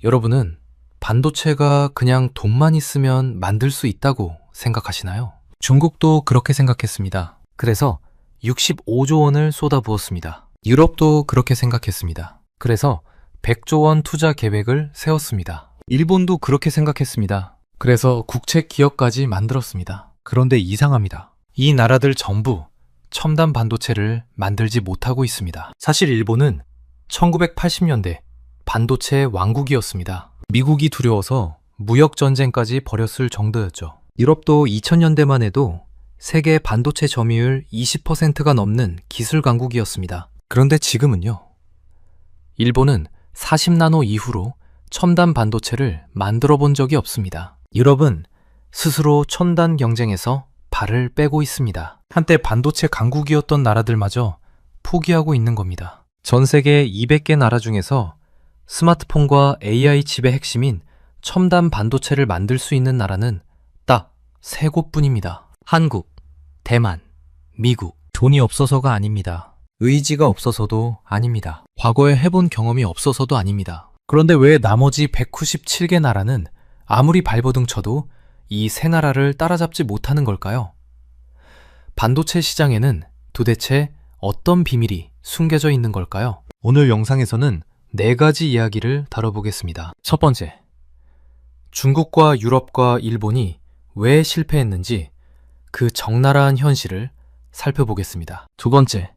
여러분은 반도체가 그냥 돈만 있으면 만들 수 있다고 생각하시나요? 중국도 그렇게 생각했습니다. 그래서 65조 원을 쏟아부었습니다. 유럽도 그렇게 생각했습니다. 그래서 100조 원 투자 계획을 세웠습니다. 일본도 그렇게 생각했습니다. 그래서 국책 기업까지 만들었습니다. 그런데 이상합니다. 이 나라들 전부 첨단 반도체를 만들지 못하고 있습니다. 사실 일본은 1980년대 반도체 왕국이었습니다. 미국이 두려워서 무역전쟁까지 벌였을 정도였죠. 유럽도 2000년대만 해도 세계 반도체 점유율 20%가 넘는 기술 강국이었습니다. 그런데 지금은요. 일본은 40나노 이후로 첨단 반도체를 만들어 본 적이 없습니다. 유럽은 스스로 첨단 경쟁에서 발을 빼고 있습니다. 한때 반도체 강국이었던 나라들마저 포기하고 있는 겁니다. 전 세계 200개 나라 중에서 스마트폰과 AI 칩의 핵심인 첨단 반도체를 만들 수 있는 나라는 딱 3곳뿐입니다. 한국, 대만, 미국. 돈이 없어서가 아닙니다. 의지가 없어서도 아닙니다. 과거에 해본 경험이 없어서도 아닙니다. 그런데 왜 나머지 197개 나라는 아무리 발버둥 쳐도 이 세 나라를 따라잡지 못하는 걸까요? 반도체 시장에는 도대체 어떤 비밀이 숨겨져 있는 걸까요? 오늘 영상에서는 4가지 이야기를 다뤄보겠습니다. 첫 번째, 중국과 유럽과 일본이 왜 실패했는지 그 적나라한 현실을 살펴보겠습니다. 두 번째,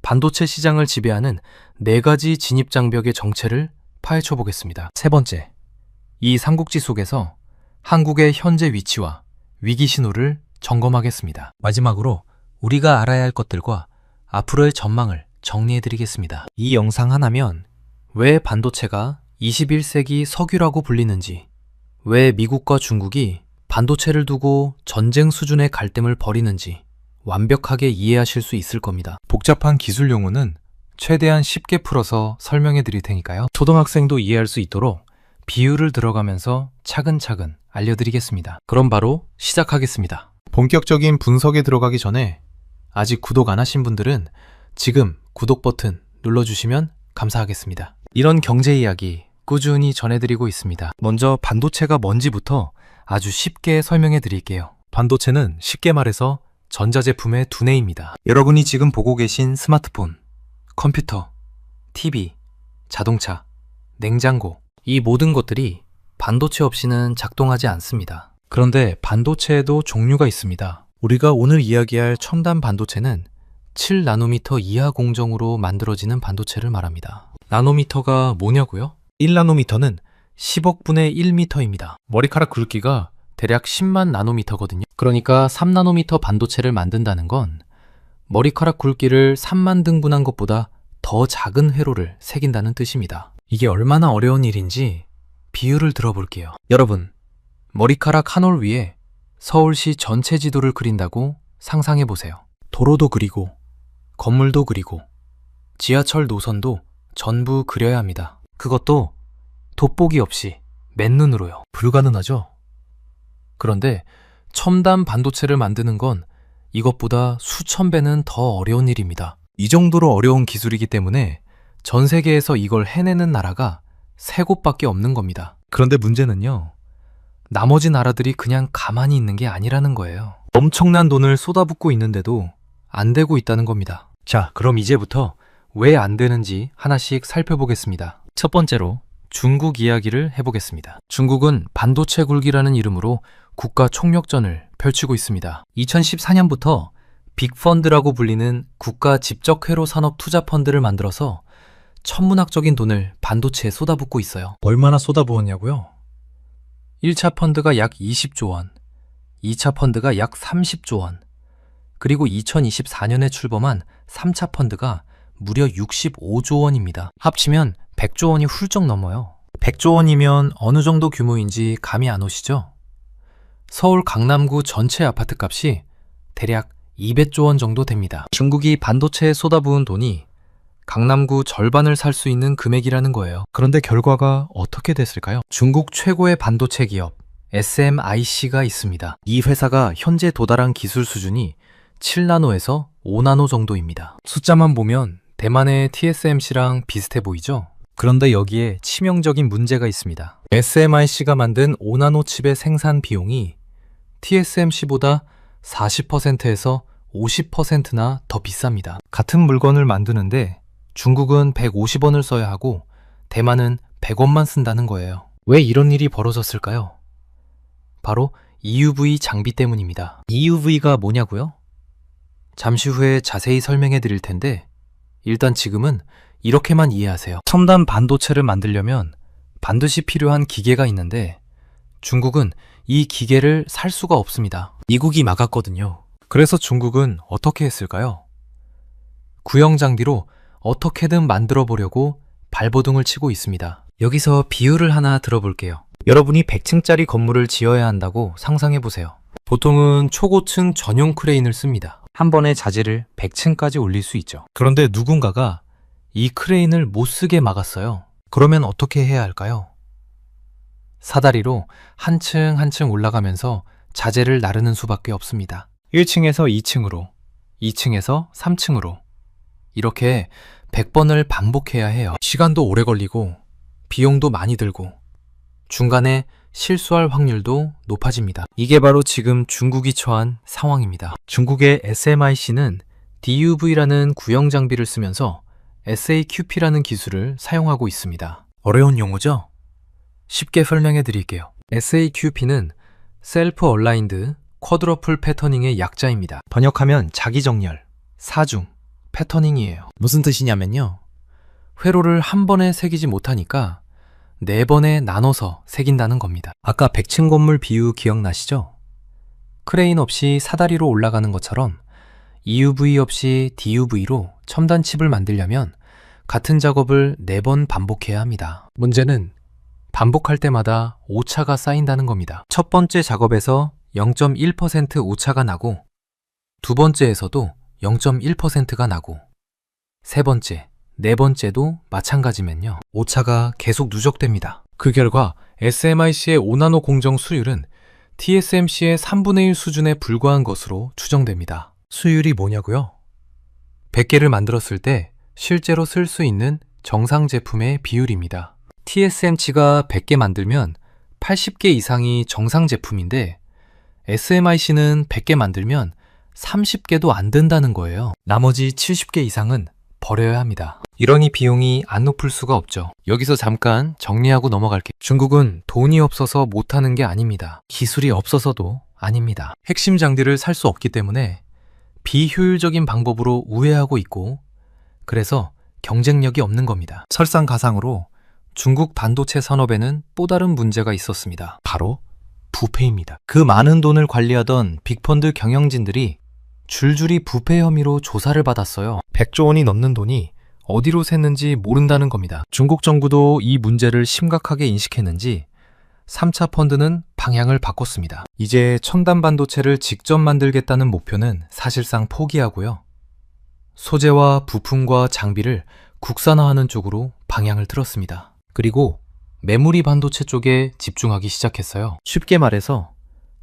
반도체 시장을 지배하는 4가지 진입장벽의 정체를 파헤쳐 보겠습니다. 세 번째, 이 삼국지 속에서 한국의 현재 위치와 위기 신호를 점검하겠습니다. 마지막으로 우리가 알아야 할 것들과 앞으로의 전망을 정리해 드리겠습니다. 이 영상 하나면 왜 반도체가 21세기 석유라고 불리는지, 왜 미국과 중국이 반도체를 두고 전쟁 수준의 갈등을 벌이는지 완벽하게 이해하실 수 있을 겁니다. 복잡한 기술 용어는 최대한 쉽게 풀어서 설명해 드릴 테니까요. 초등학생도 이해할 수 있도록 비유를 들어가면서 차근차근 알려드리겠습니다. 그럼 바로 시작하겠습니다. 본격적인 분석에 들어가기 전에 아직 구독 안 하신 분들은 지금 구독 버튼 눌러주시면 감사하겠습니다. 이런 경제 이야기 꾸준히 전해드리고 있습니다. 먼저 반도체가 뭔지부터 아주 쉽게 설명해 드릴게요. 반도체는 쉽게 말해서 전자제품의 두뇌입니다. 여러분이 지금 보고 계신 스마트폰, 컴퓨터, TV, 자동차, 냉장고, 이 모든 것들이 반도체 없이는 작동하지 않습니다. 그런데 반도체에도 종류가 있습니다. 우리가 오늘 이야기할 첨단 반도체는 7나노미터 이하 공정으로 만들어지는 반도체를 말합니다. 나노미터가 뭐냐고요? 1나노미터는 10억분의 1미터입니다. 머리카락 굵기가 대략 10만 나노미터거든요. 그러니까 3나노미터 반도체를 만든다는 건 머리카락 굵기를 3만 등분한 것보다 더 작은 회로를 새긴다는 뜻입니다. 이게 얼마나 어려운 일인지 비유를 들어볼게요. 여러분, 머리카락 한 올 위에 서울시 전체 지도를 그린다고 상상해보세요. 도로도 그리고 건물도 그리고 지하철 노선도 전부 그려야 합니다. 그것도 돋보기 없이 맨눈으로요. 불가능하죠? 그런데 첨단 반도체를 만드는 건 이것보다 수천 배는 더 어려운 일입니다. 이 정도로 어려운 기술이기 때문에 전 세계에서 이걸 해내는 나라가 3곳밖에 없는 겁니다. 그런데 문제는요, 나머지 나라들이 그냥 가만히 있는 게 아니라는 거예요. 엄청난 돈을 쏟아붓고 있는데도 안 되고 있다는 겁니다. 자, 그럼 이제부터 왜 안 되는지 하나씩 살펴보겠습니다. 첫 번째로 중국 이야기를 해보겠습니다. 중국은 반도체 굴기라는 이름으로 국가 총력전을 펼치고 있습니다. 2014년부터 빅펀드라고 불리는 국가 집적회로 산업 투자 펀드를 만들어서 천문학적인 돈을 반도체에 쏟아붓고 있어요. 얼마나 쏟아부었냐고요? 1차 펀드가 약 20조 원, 2차 펀드가 약 30조 원, 그리고 2024년에 출범한 3차 펀드가 무려 65조 원입니다. 합치면 100조 원이 훌쩍 넘어요. 100조 원이면 어느 정도 규모인지 감이 안 오시죠? 서울 강남구 전체 아파트 값이 대략 200조 원 정도 됩니다. 중국이 반도체에 쏟아부은 돈이 강남구 절반을 살 수 있는 금액이라는 거예요. 그런데 결과가 어떻게 됐을까요? 중국 최고의 반도체 기업 SMIC가 있습니다. 이 회사가 현재 도달한 기술 수준이 7나노에서 5나노 정도입니다. 숫자만 보면 대만의 TSMC랑 비슷해 보이죠? 그런데 여기에 치명적인 문제가 있습니다. SMIC가 만든 5나노 칩의 생산 비용이 TSMC보다 40%에서 50%나 더 비쌉니다. 같은 물건을 만드는데 중국은 150원을 써야 하고 대만은 100원만 쓴다는 거예요. 왜 이런 일이 벌어졌을까요? 바로 EUV 장비 때문입니다. EUV가 뭐냐고요? 잠시 후에 자세히 설명해 드릴 텐데 일단 지금은 이렇게만 이해하세요. 첨단 반도체를 만들려면 반드시 필요한 기계가 있는데 중국은 이 기계를 살 수가 없습니다. 미국이 막았거든요. 그래서 중국은 어떻게 했을까요? 구형 장비로 어떻게든 만들어 보려고 발버둥을 치고 있습니다. 여기서 비유를 하나 들어볼게요. 여러분이 100층짜리 건물을 지어야 한다고 상상해 보세요. 보통은 초고층 전용 크레인을 씁니다. 한 번에 자재를 100층까지 올릴 수 있죠. 그런데 누군가가 이 크레인을 못 쓰게 막았어요. 그러면 어떻게 해야 할까요? 사다리로 한 층 한 층 올라가면서 자재를 나르는 수밖에 없습니다. 1층에서 2층으로, 2층에서 3층으로 이렇게 100번을 반복해야 해요. 시간도 오래 걸리고 비용도 많이 들고 중간에 실수할 확률도 높아집니다. 이게 바로 지금 중국이 처한 상황입니다. 중국의 SMIC는 DUV라는 구형 장비를 쓰면서 SAQP라는 기술을 사용하고 있습니다. 어려운 용어죠? 쉽게 설명해 드릴게요. SAQP는 셀프 얼라인드 쿼드러플 패터닝의 약자입니다. 번역하면 자기정렬, 사중, 패터닝이에요. 무슨 뜻이냐면요. 회로를 한 번에 새기지 못하니까 4번에 나눠서 새긴다는 겁니다. 아까 100층 건물 비유 기억나시죠? 크레인 없이 사다리로 올라가는 것처럼 EUV 없이 DUV로 첨단 칩을 만들려면 같은 작업을 4번 반복해야 합니다. 문제는 반복할 때마다 오차가 쌓인다는 겁니다. 첫 번째 작업에서 0.1% 오차가 나고 두 번째에서도 0.1%가 나고 세 번째, 네 번째도 마찬가지면요. 오차가 계속 누적됩니다. 그 결과 SMIC의 5나노 공정 수율은 TSMC의 3분의 1 수준에 불과한 것으로 추정됩니다. 수율이 뭐냐고요? 100개를 만들었을 때 실제로 쓸 수 있는 정상 제품의 비율입니다. TSMC가 100개 만들면 80개 이상이 정상 제품인데 SMIC는 100개 만들면 30개도 안 된다는 거예요. 나머지 70개 이상은 버려야 합니다. 이러니 비용이 안 높을 수가 없죠. 여기서 잠깐 정리하고 넘어갈게요. 중국은 돈이 없어서 못하는 게 아닙니다. 기술이 없어서도 아닙니다. 핵심 장비를 살 수 없기 때문에 비효율적인 방법으로 우회하고 있고 그래서 경쟁력이 없는 겁니다. 설상가상으로 중국 반도체 산업에는 또 다른 문제가 있었습니다. 바로 부패입니다. 그 많은 돈을 관리하던 빅펀드 경영진들이 줄줄이 부패 혐의로 조사를 받았어요. 100조 원이 넘는 돈이 어디로 샜는지 모른다는 겁니다. 중국 정부도 이 문제를 심각하게 인식했는지 3차 펀드는 방향을 바꿨습니다. 이제 첨단 반도체를 직접 만들겠다는 목표는 사실상 포기하고요. 소재와 부품과 장비를 국산화하는 쪽으로 방향을 틀었습니다. 그리고 메모리 반도체 쪽에 집중하기 시작했어요. 쉽게 말해서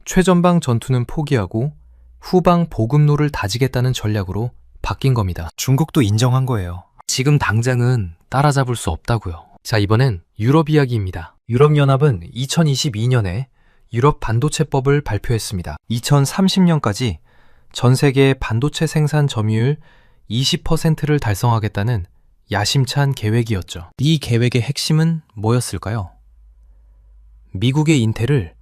최전방 전투는 포기하고 후방 보급로를 다지겠다는 전략으로 바뀐 겁니다. 중국도 인정한 거예요. 지금 당장은 따라잡을 수 없다고요. 자, 이번엔 유럽 이야기입니다. 유럽연합은 2022년에 유럽 반도체법을 발표했습니다. 2030년까지 전 세계 반도체 생산 점유율 20%를 달성하겠다는 야심찬 계획이었죠. 이 계획의 핵심은 뭐였을까요? 미국의 인텔을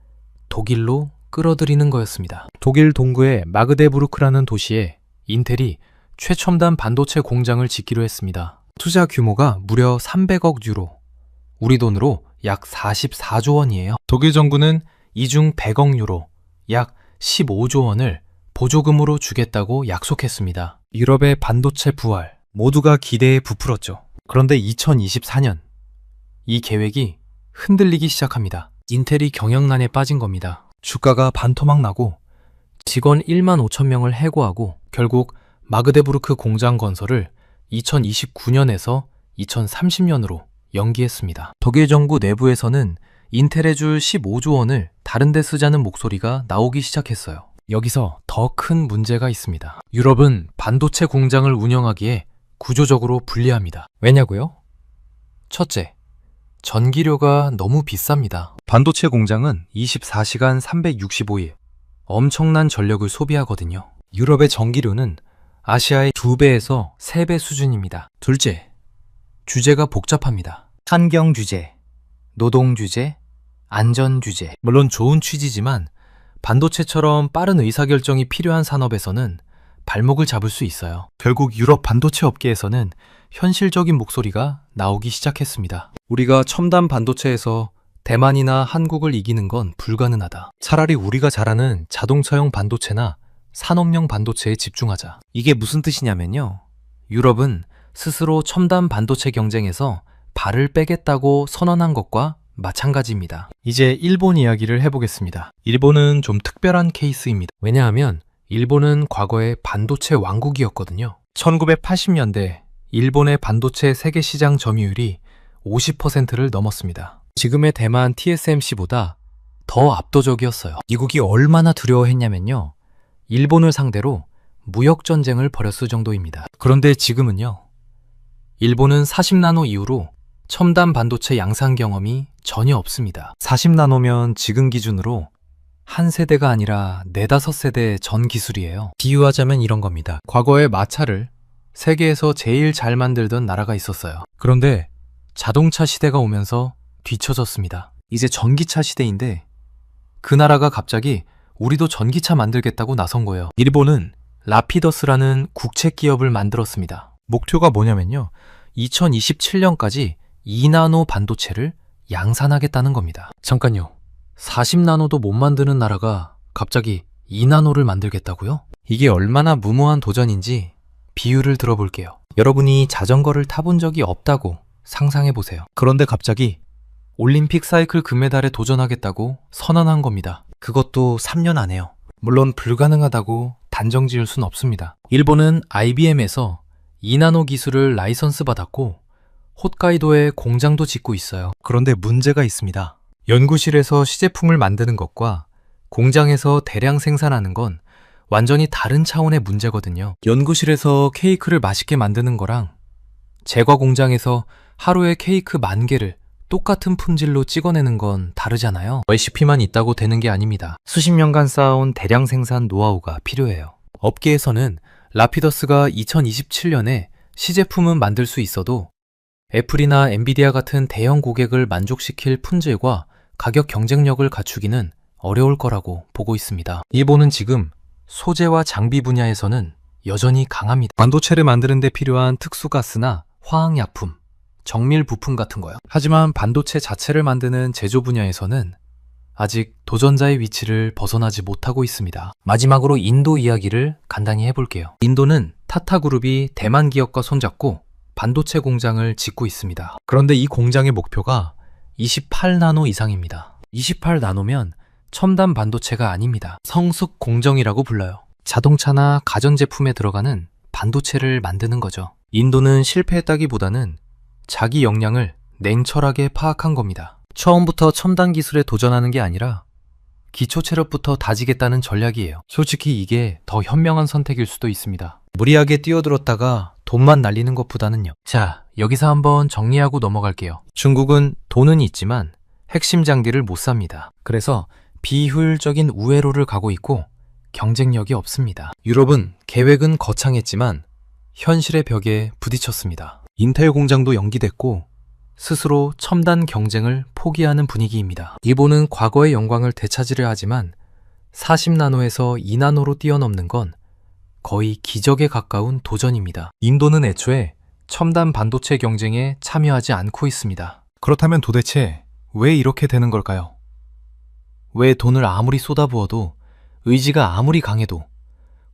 독일로 끌어들이는 거였습니다. 독일 동부의 마그데부르크라는 도시에 인텔이 최첨단 반도체 공장을 짓기로 했습니다. 투자 규모가 무려 300억 유로, 우리 돈으로 약 44조 원이에요. 독일 정부는 이중 100억 유로, 약 15조 원을 보조금으로 주겠다고 약속했습니다. 유럽의 반도체 부활, 모두가 기대에 부풀었죠. 그런데 2024년, 이 계획이 흔들리기 시작합니다. 인텔이 경영난에 빠진 겁니다. 주가가 반토막 나고 직원 1만 5천 명을 해고하고 결국 마그데부르크 공장 건설을 2029년에서 2030년으로 연기했습니다. 독일 정부 내부에서는 인텔에 줄 15조 원을 다른 데 쓰자는 목소리가 나오기 시작했어요. 여기서 더 큰 문제가 있습니다. 유럽은 반도체 공장을 운영하기에 구조적으로 불리합니다. 왜냐고요? 첫째, 전기료가 너무 비쌉니다. 반도체 공장은 24시간 365일 엄청난 전력을 소비하거든요. 유럽의 전기료는 아시아의 2배에서 3배 수준입니다. 둘째, 주제가 복잡합니다. 환경 규제, 노동 규제, 안전 규제. 물론 좋은 취지지만 반도체처럼 빠른 의사결정이 필요한 산업에서는 발목을 잡을 수 있어요. 결국 유럽 반도체 업계에서는 현실적인 목소리가 나오기 시작했습니다. 우리가 첨단 반도체에서 대만이나 한국을 이기는 건 불가능하다. 차라리 우리가 잘하는 자동차용 반도체나 산업용 반도체에 집중하자. 이게 무슨 뜻이냐면요. 유럽은 스스로 첨단 반도체 경쟁에서 발을 빼겠다고 선언한 것과 마찬가지입니다. 이제 일본 이야기를 해보겠습니다. 일본은 좀 특별한 케이스입니다. 왜냐하면 일본은 과거에 반도체 왕국이었거든요. 1980년대 일본의 반도체 세계 시장 점유율이 50%를 넘었습니다. 지금의 대만 TSMC보다 더 압도적이었어요. 미국이 얼마나 두려워했냐면요. 일본을 상대로 무역전쟁을 벌였을 정도입니다. 그런데 지금은요. 일본은 40나노 이후로 첨단 반도체 양산 경험이 전혀 없습니다. 40나노면 지금 기준으로 한 세대가 아니라 4, 5세대 전 기술이에요. 비유하자면 이런 겁니다. 과거에 마차를 세계에서 제일 잘 만들던 나라가 있었어요. 그런데 자동차 시대가 오면서 뒤처졌습니다. 이제 전기차 시대인데 그 나라가 갑자기 우리도 전기차 만들겠다고 나선 거예요. 일본은 라피더스라는 국책 기업을 만들었습니다. 목표가 뭐냐면요. 2027년까지 2나노 반도체를 양산하겠다는 겁니다. 잠깐요. 40나노도 못 만드는 나라가 갑자기 2나노를 만들겠다고요? 이게 얼마나 무모한 도전인지 비유를 들어볼게요. 여러분이 자전거를 타본 적이 없다고 상상해보세요. 그런데 갑자기 올림픽 사이클 금메달에 도전하겠다고 선언한 겁니다. 그것도 3년 안에요. 물론 불가능하다고 단정 지을 순 없습니다. 일본은 IBM에서 2나노 기술을 라이선스 받았고 홋카이도에 공장도 짓고 있어요. 그런데 문제가 있습니다. 연구실에서 시제품을 만드는 것과 공장에서 대량 생산하는 건 완전히 다른 차원의 문제거든요. 연구실에서 케이크를 맛있게 만드는 거랑 제과 공장에서 하루에 케이크 10,000개를 똑같은 품질로 찍어내는 건 다르잖아요. 레시피만 있다고 되는 게 아닙니다. 수십 년간 쌓아온 대량 생산 노하우가 필요해요. 업계에서는 라피더스가 2027년에 시제품은 만들 수 있어도 애플이나 엔비디아 같은 대형 고객을 만족시킬 품질과 가격 경쟁력을 갖추기는 어려울 거라고 보고 있습니다. 일본은 지금 소재와 장비 분야에서는 여전히 강합니다. 반도체를 만드는 데 필요한 특수가스나 화학약품, 정밀 부품 같은 거요. 하지만 반도체 자체를 만드는 제조 분야에서는 아직 도전자의 위치를 벗어나지 못하고 있습니다. 마지막으로 인도 이야기를 간단히 해볼게요. 인도는 타타그룹이 대만 기업과 손잡고 반도체 공장을 짓고 있습니다. 그런데 이 공장의 목표가 28나노 이상입니다. 28나노면 첨단 반도체가 아닙니다. 성숙 공정이라고 불러요. 자동차나 가전제품에 들어가는 반도체를 만드는 거죠. 인도는 실패했다기보다는 자기 역량을 냉철하게 파악한 겁니다. 처음부터 첨단 기술에 도전하는 게 아니라 기초 체력부터 다지겠다는 전략이에요. 솔직히 이게 더 현명한 선택일 수도 있습니다. 무리하게 뛰어들었다가 돈만 날리는 것보다는요. 자, 여기서 한번 정리하고 넘어갈게요. 중국은 돈은 있지만 핵심 장비를 못 삽니다. 그래서 비효율적인 우회로를 가고 있고 경쟁력이 없습니다. 유럽은 계획은 거창했지만 현실의 벽에 부딪혔습니다. 인텔 공장도 연기됐고 스스로 첨단 경쟁을 포기하는 분위기입니다. 일본은 과거의 영광을 되찾으려 하지만 40나노에서 2나노로 뛰어넘는 건 거의 기적에 가까운 도전입니다. 인도는 애초에 첨단 반도체 경쟁에 참여하지 않고 있습니다. 그렇다면 도대체 왜 이렇게 되는 걸까요? 왜 돈을 아무리 쏟아부어도 의지가 아무리 강해도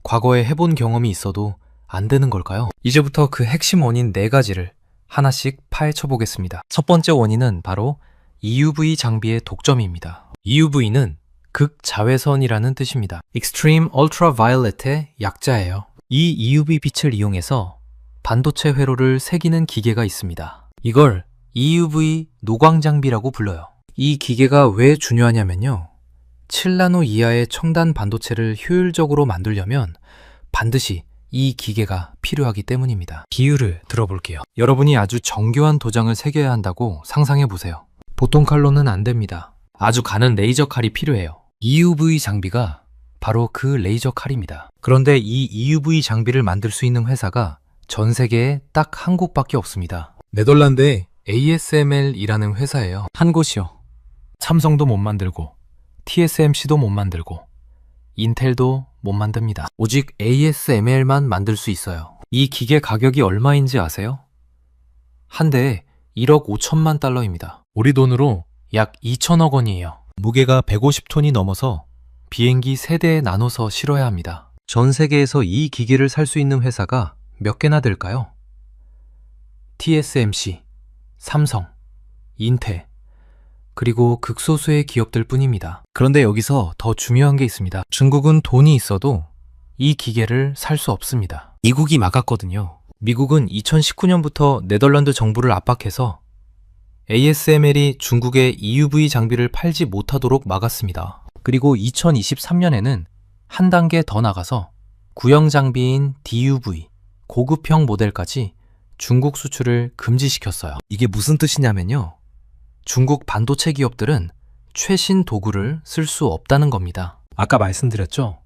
과거에 해본 경험이 있어도 안 되는 걸까요? 이제부터 그 핵심 원인 4가지를 하나씩 파헤쳐 보겠습니다. 첫 번째 원인은 바로 EUV 장비의 독점입니다. EUV는 극자외선이라는 뜻입니다. Extreme Ultraviolet의 약자예요. 이 EUV 빛을 이용해서 반도체 회로를 새기는 기계가 있습니다. 이걸 EUV 노광 장비라고 불러요. 이 기계가 왜 중요하냐면요. 7나노 이하의 첨단 반도체를 효율적으로 만들려면 반드시 이 기계가 필요하기 때문입니다. 비유를 들어볼게요. 여러분이 아주 정교한 도장을 새겨야 한다고 상상해 보세요. 보통 칼로는 안 됩니다. 아주 가는 레이저 칼이 필요해요. EUV 장비가 바로 그 레이저 칼입니다. 그런데 이 EUV 장비를 만들 수 있는 회사가 전 세계에 딱 한 곳밖에 없습니다. 네덜란드의 ASML이라는 회사예요. 한 곳이요. 삼성도 못 만들고 TSMC도 못 만들고 인텔도 못 만듭니다. 오직 ASML만 만들 수 있어요. 이 기계 가격이 얼마인지 아세요? 한 대에 1억 5천만 달러입니다. 우리 돈으로 약 2천억 원이에요. 무게가 150톤이 넘어서 비행기 3대에 나눠서 실어야 합니다. 전 세계에서 이 기계를 살 수 있는 회사가 몇 개나 될까요? TSMC, 삼성, 인텔, 그리고 극소수의 기업들 뿐입니다. 그런데 여기서 더 중요한 게 있습니다. 중국은 돈이 있어도 이 기계를 살 수 없습니다. 미국이 막았거든요. 미국은 2019년부터 네덜란드 정부를 압박해서 ASML이 중국에 EUV 장비를 팔지 못하도록 막았습니다. 그리고 2023년에는 한 단계 더 나가서 구형 장비인 DUV, 고급형 모델까지 중국 수출을 금지시켰어요. 이게 무슨 뜻이냐면요. 중국 반도체 기업들은 최신 도구를 쓸 수 없다는 겁니다. 아까 말씀드렸죠?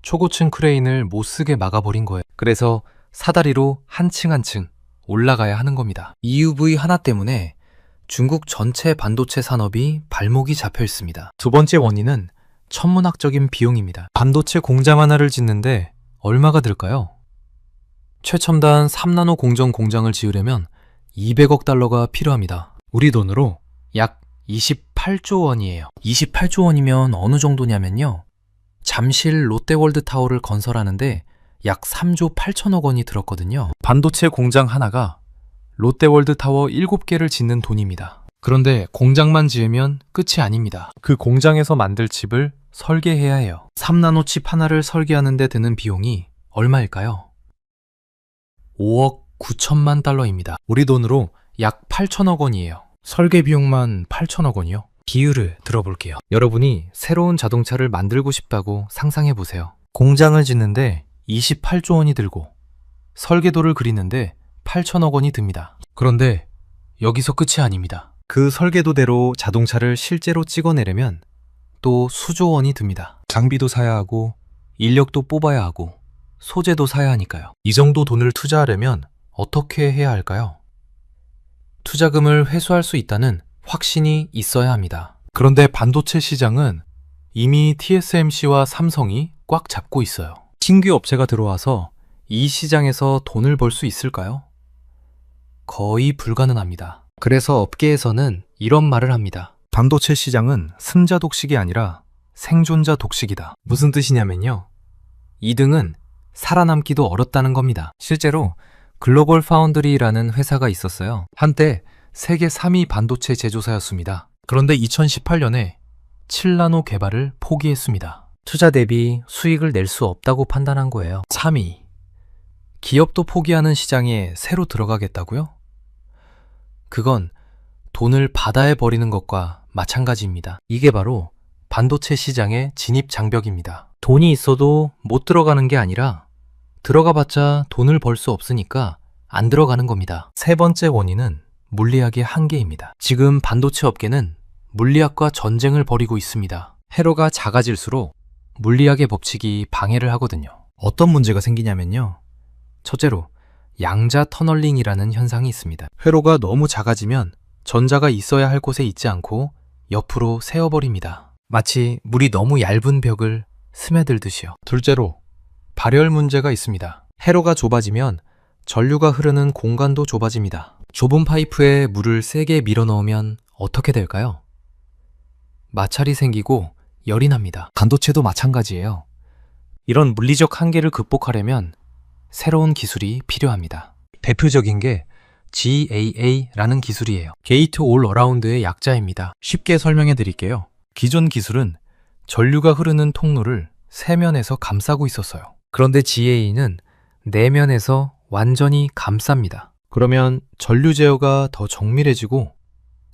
초고층 크레인을 못 쓰게 막아버린 거예요. 그래서 사다리로 한 층 한 층 올라가야 하는 겁니다. EUV 하나 때문에 중국 전체 반도체 산업이 발목이 잡혀 있습니다. 두 번째 원인은 천문학적인 비용입니다. 반도체 공장 하나를 짓는데 얼마가 들까요? 최첨단 3나노 공정 공장을 지으려면 200억 달러가 필요합니다. 우리 돈으로 약 28조 원이에요. 28조 원이면 어느 정도냐면요. 잠실 롯데월드타워를 건설하는데 약 3조 8천억 원이 들었거든요. 반도체 공장 하나가 롯데월드타워 7개를 짓는 돈입니다. 그런데 공장만 지으면 끝이 아닙니다. 그 공장에서 만들 칩을 설계해야 해요. 3나노 칩 하나를 설계하는 데 드는 비용이 얼마일까요? 5억 9천만 달러입니다. 우리 돈으로 약 8천억 원이에요. 설계 비용만 8천억 원이요? 비유를 들어볼게요. 여러분이 새로운 자동차를 만들고 싶다고 상상해 보세요. 공장을 짓는데 28조 원이 들고 설계도를 그리는데 8천억 원이 듭니다. 그런데 여기서 끝이 아닙니다. 그 설계도대로 자동차를 실제로 찍어내려면 또 수조 원이 듭니다. 장비도 사야 하고 인력도 뽑아야 하고 소재도 사야 하니까요. 이 정도 돈을 투자하려면 어떻게 해야 할까요? 투자금을 회수할 수 있다는 확신이 있어야 합니다. 그런데 반도체 시장은 이미 TSMC와 삼성이 꽉 잡고 있어요. 신규 업체가 들어와서 이 시장에서 돈을 벌 수 있을까요? 거의 불가능합니다. 그래서 업계에서는 이런 말을 합니다. 반도체 시장은 승자 독식이 아니라 생존자 독식이다. 무슨 뜻이냐면요. 2등은 살아남기도 어렵다는 겁니다. 실제로 글로벌 파운드리라는 회사가 있었어요. 한때 세계 3위 반도체 제조사였습니다. 그런데 2018년에 7나노 개발을 포기했습니다. 투자 대비 수익을 낼 수 없다고 판단한 거예요. 3위. 기업도 포기하는 시장에 새로 들어가겠다고요? 그건 돈을 바다에 버리는 것과 마찬가지입니다. 이게 바로 반도체 시장의 진입 장벽입니다. 돈이 있어도 못 들어가는 게 아니라 들어가봤자 돈을 벌 수 없으니까 안 들어가는 겁니다. 세 번째 원인은 물리학의 한계입니다. 지금 반도체 업계는 물리학과 전쟁을 벌이고 있습니다. 회로가 작아질수록 물리학의 법칙이 방해를 하거든요. 어떤 문제가 생기냐면요. 첫째로 양자 터널링이라는 현상이 있습니다. 회로가 너무 작아지면 전자가 있어야 할 곳에 있지 않고 옆으로 새어버립니다. 마치 물이 너무 얇은 벽을 스며들듯이요. 둘째로 발열 문제가 있습니다. 회로가 좁아지면 전류가 흐르는 공간도 좁아집니다. 좁은 파이프에 물을 세게 밀어넣으면 어떻게 될까요? 마찰이 생기고 열이 납니다. 반도체도 마찬가지예요. 이런 물리적 한계를 극복하려면 새로운 기술이 필요합니다. 대표적인 게 GAA라는 기술이에요. 게이트 올 어라운드의 약자입니다. 쉽게 설명해 드릴게요. 기존 기술은 전류가 흐르는 통로를 세면에서 감싸고 있었어요. 그런데 GAA는 내면에서 완전히 감쌉니다. 그러면 전류 제어가 더 정밀해지고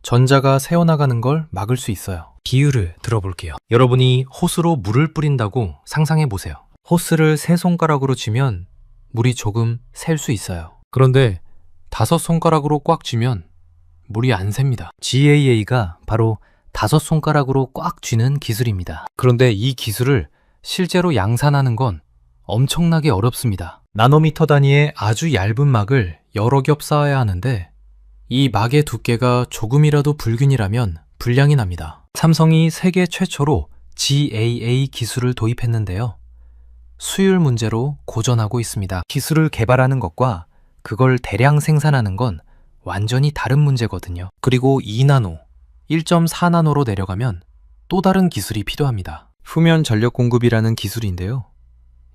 전자가 새어나가는 걸 막을 수 있어요. 비유를 들어볼게요. 여러분이 호스로 물을 뿌린다고 상상해 보세요. 호스를 세 손가락으로 쥐면 물이 조금 셀 수 있어요. 그런데 5손가락으로 꽉 쥐면 물이 안 셉니다. GAA가 바로 5손가락으로 꽉 쥐는 기술입니다. 그런데 이 기술을 실제로 양산하는 건 엄청나게 어렵습니다. 나노미터 단위의 아주 얇은 막을 여러 겹 쌓아야 하는데 이 막의 두께가 조금이라도 불균이라면 불량이 납니다. 삼성이 세계 최초로 GAA 기술을 도입했는데요. 수율 문제로 고전하고 있습니다. 기술을 개발하는 것과 그걸 대량 생산하는 건 완전히 다른 문제거든요. 그리고 2나노, 1.4나노로 내려가면 또 다른 기술이 필요합니다. 후면 전력 공급이라는 기술인데요.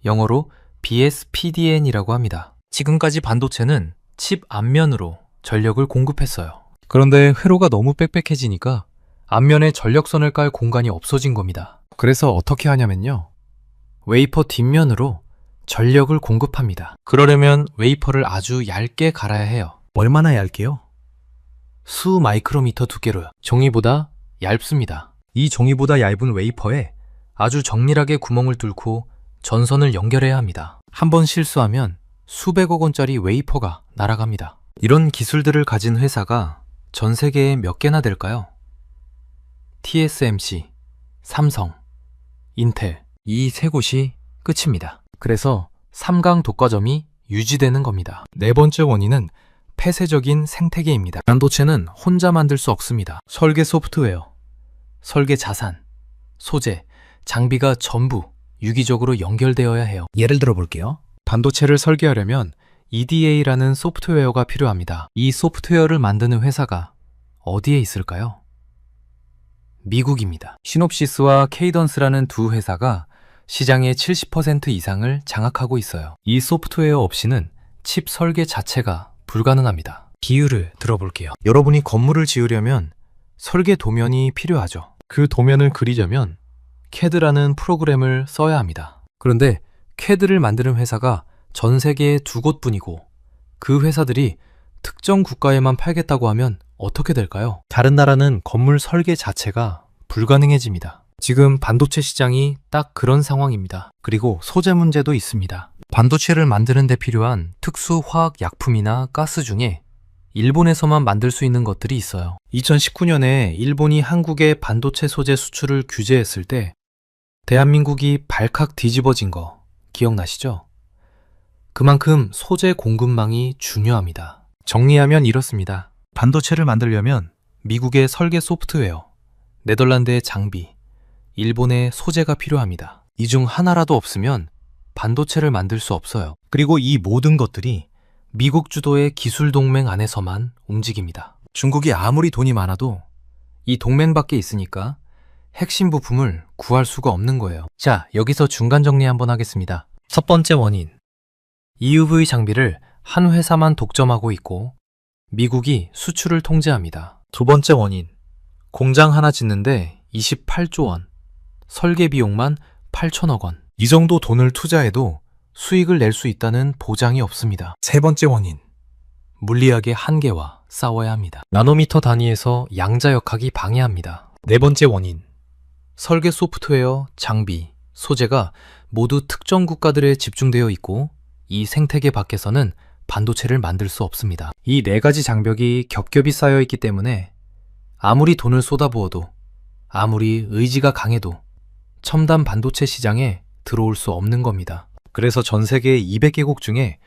영어로 BSPDN이라고 합니다. 지금까지 반도체는 칩 앞면으로 전력을 공급했어요. 그런데 회로가 너무 빽빽해지니까 앞면에 전력선을 깔 공간이 없어진 겁니다. 그래서 어떻게 하냐면요. 웨이퍼 뒷면으로 전력을 공급합니다. 그러려면 웨이퍼를 아주 얇게 갈아야 해요. 얼마나 얇게요? 수 마이크로미터 두께로요. 종이보다 얇습니다. 이 종이보다 얇은 웨이퍼에 아주 정밀하게 구멍을 뚫고 전선을 연결해야 합니다. 한번 실수하면 수백억 원짜리 웨이퍼가 날아갑니다. 이런 기술들을 가진 회사가 전 세계에 몇 개나 될까요? TSMC, 삼성, 인텔, 이 세 곳이 끝입니다. 그래서 3강 독과점이 유지되는 겁니다. 네 번째 원인은 폐쇄적인 생태계입니다. 반도체는 혼자 만들 수 없습니다. 설계 소프트웨어, 설계 자산, 소재, 장비가 전부 유기적으로 연결되어야 해요. 예를 들어 볼게요. 반도체를 설계하려면 EDA라는 소프트웨어가 필요합니다. 이 소프트웨어를 만드는 회사가 어디에 있을까요? 미국입니다. 시놉시스와 케이던스라는 두 회사가 시장의 70% 이상을 장악하고 있어요. 이 소프트웨어 없이는 칩 설계 자체가 불가능합니다. 비유를 들어볼게요. 여러분이 건물을 지으려면 설계 도면이 필요하죠. 그 도면을 그리려면 CAD라는 프로그램을 써야 합니다. 그런데 CAD를 만드는 회사가 전 세계에 2곳뿐이고 그 회사들이 특정 국가에만 팔겠다고 하면 어떻게 될까요? 다른 나라는 건물 설계 자체가 불가능해집니다. 지금 반도체 시장이 딱 그런 상황입니다. 그리고 소재 문제도 있습니다. 반도체를 만드는 데 필요한 특수 화학 약품이나 가스 중에 일본에서만 만들 수 있는 것들이 있어요. 2019년에 일본이 한국의 반도체 소재 수출을 규제했을 때 대한민국이 발칵 뒤집어진 거 기억나시죠? 그만큼 소재 공급망이 중요합니다. 정리하면 이렇습니다. 반도체를 만들려면 미국의 설계 소프트웨어, 네덜란드의 장비, 일본의 소재가 필요합니다. 이 중 하나라도 없으면 반도체를 만들 수 없어요. 그리고 이 모든 것들이 미국 주도의 기술 동맹 안에서만 움직입니다. 중국이 아무리 돈이 많아도 이 동맹 밖에 있으니까 핵심 부품을 구할 수가 없는 거예요. 자, 여기서 중간 정리 한번 하겠습니다. 첫 번째 원인. EUV 장비를 한 회사만 독점하고 있고 미국이 수출을 통제합니다. 두 번째 원인. 공장 하나 짓는데 28조 원, 설계 비용만 8천억 원. 이 정도 돈을 투자해도 수익을 낼 수 있다는 보장이 없습니다. 세 번째 원인. 물리학의 한계와 싸워야 합니다. 나노미터 단위에서 양자역학이 방해합니다. 네 번째 원인. 설계 소프트웨어, 장비, 소재가 모두 특정 국가들에 집중되어 있고 이 생태계 밖에서는 반도체를 만들 수 없습니다. 이 네 가지 장벽이 겹겹이 쌓여 있기 때문에 아무리 돈을 쏟아부어도 아무리 의지가 강해도 첨단 반도체 시장에 들어올 수 없는 겁니다. 그래서 전 세계 200개국 중에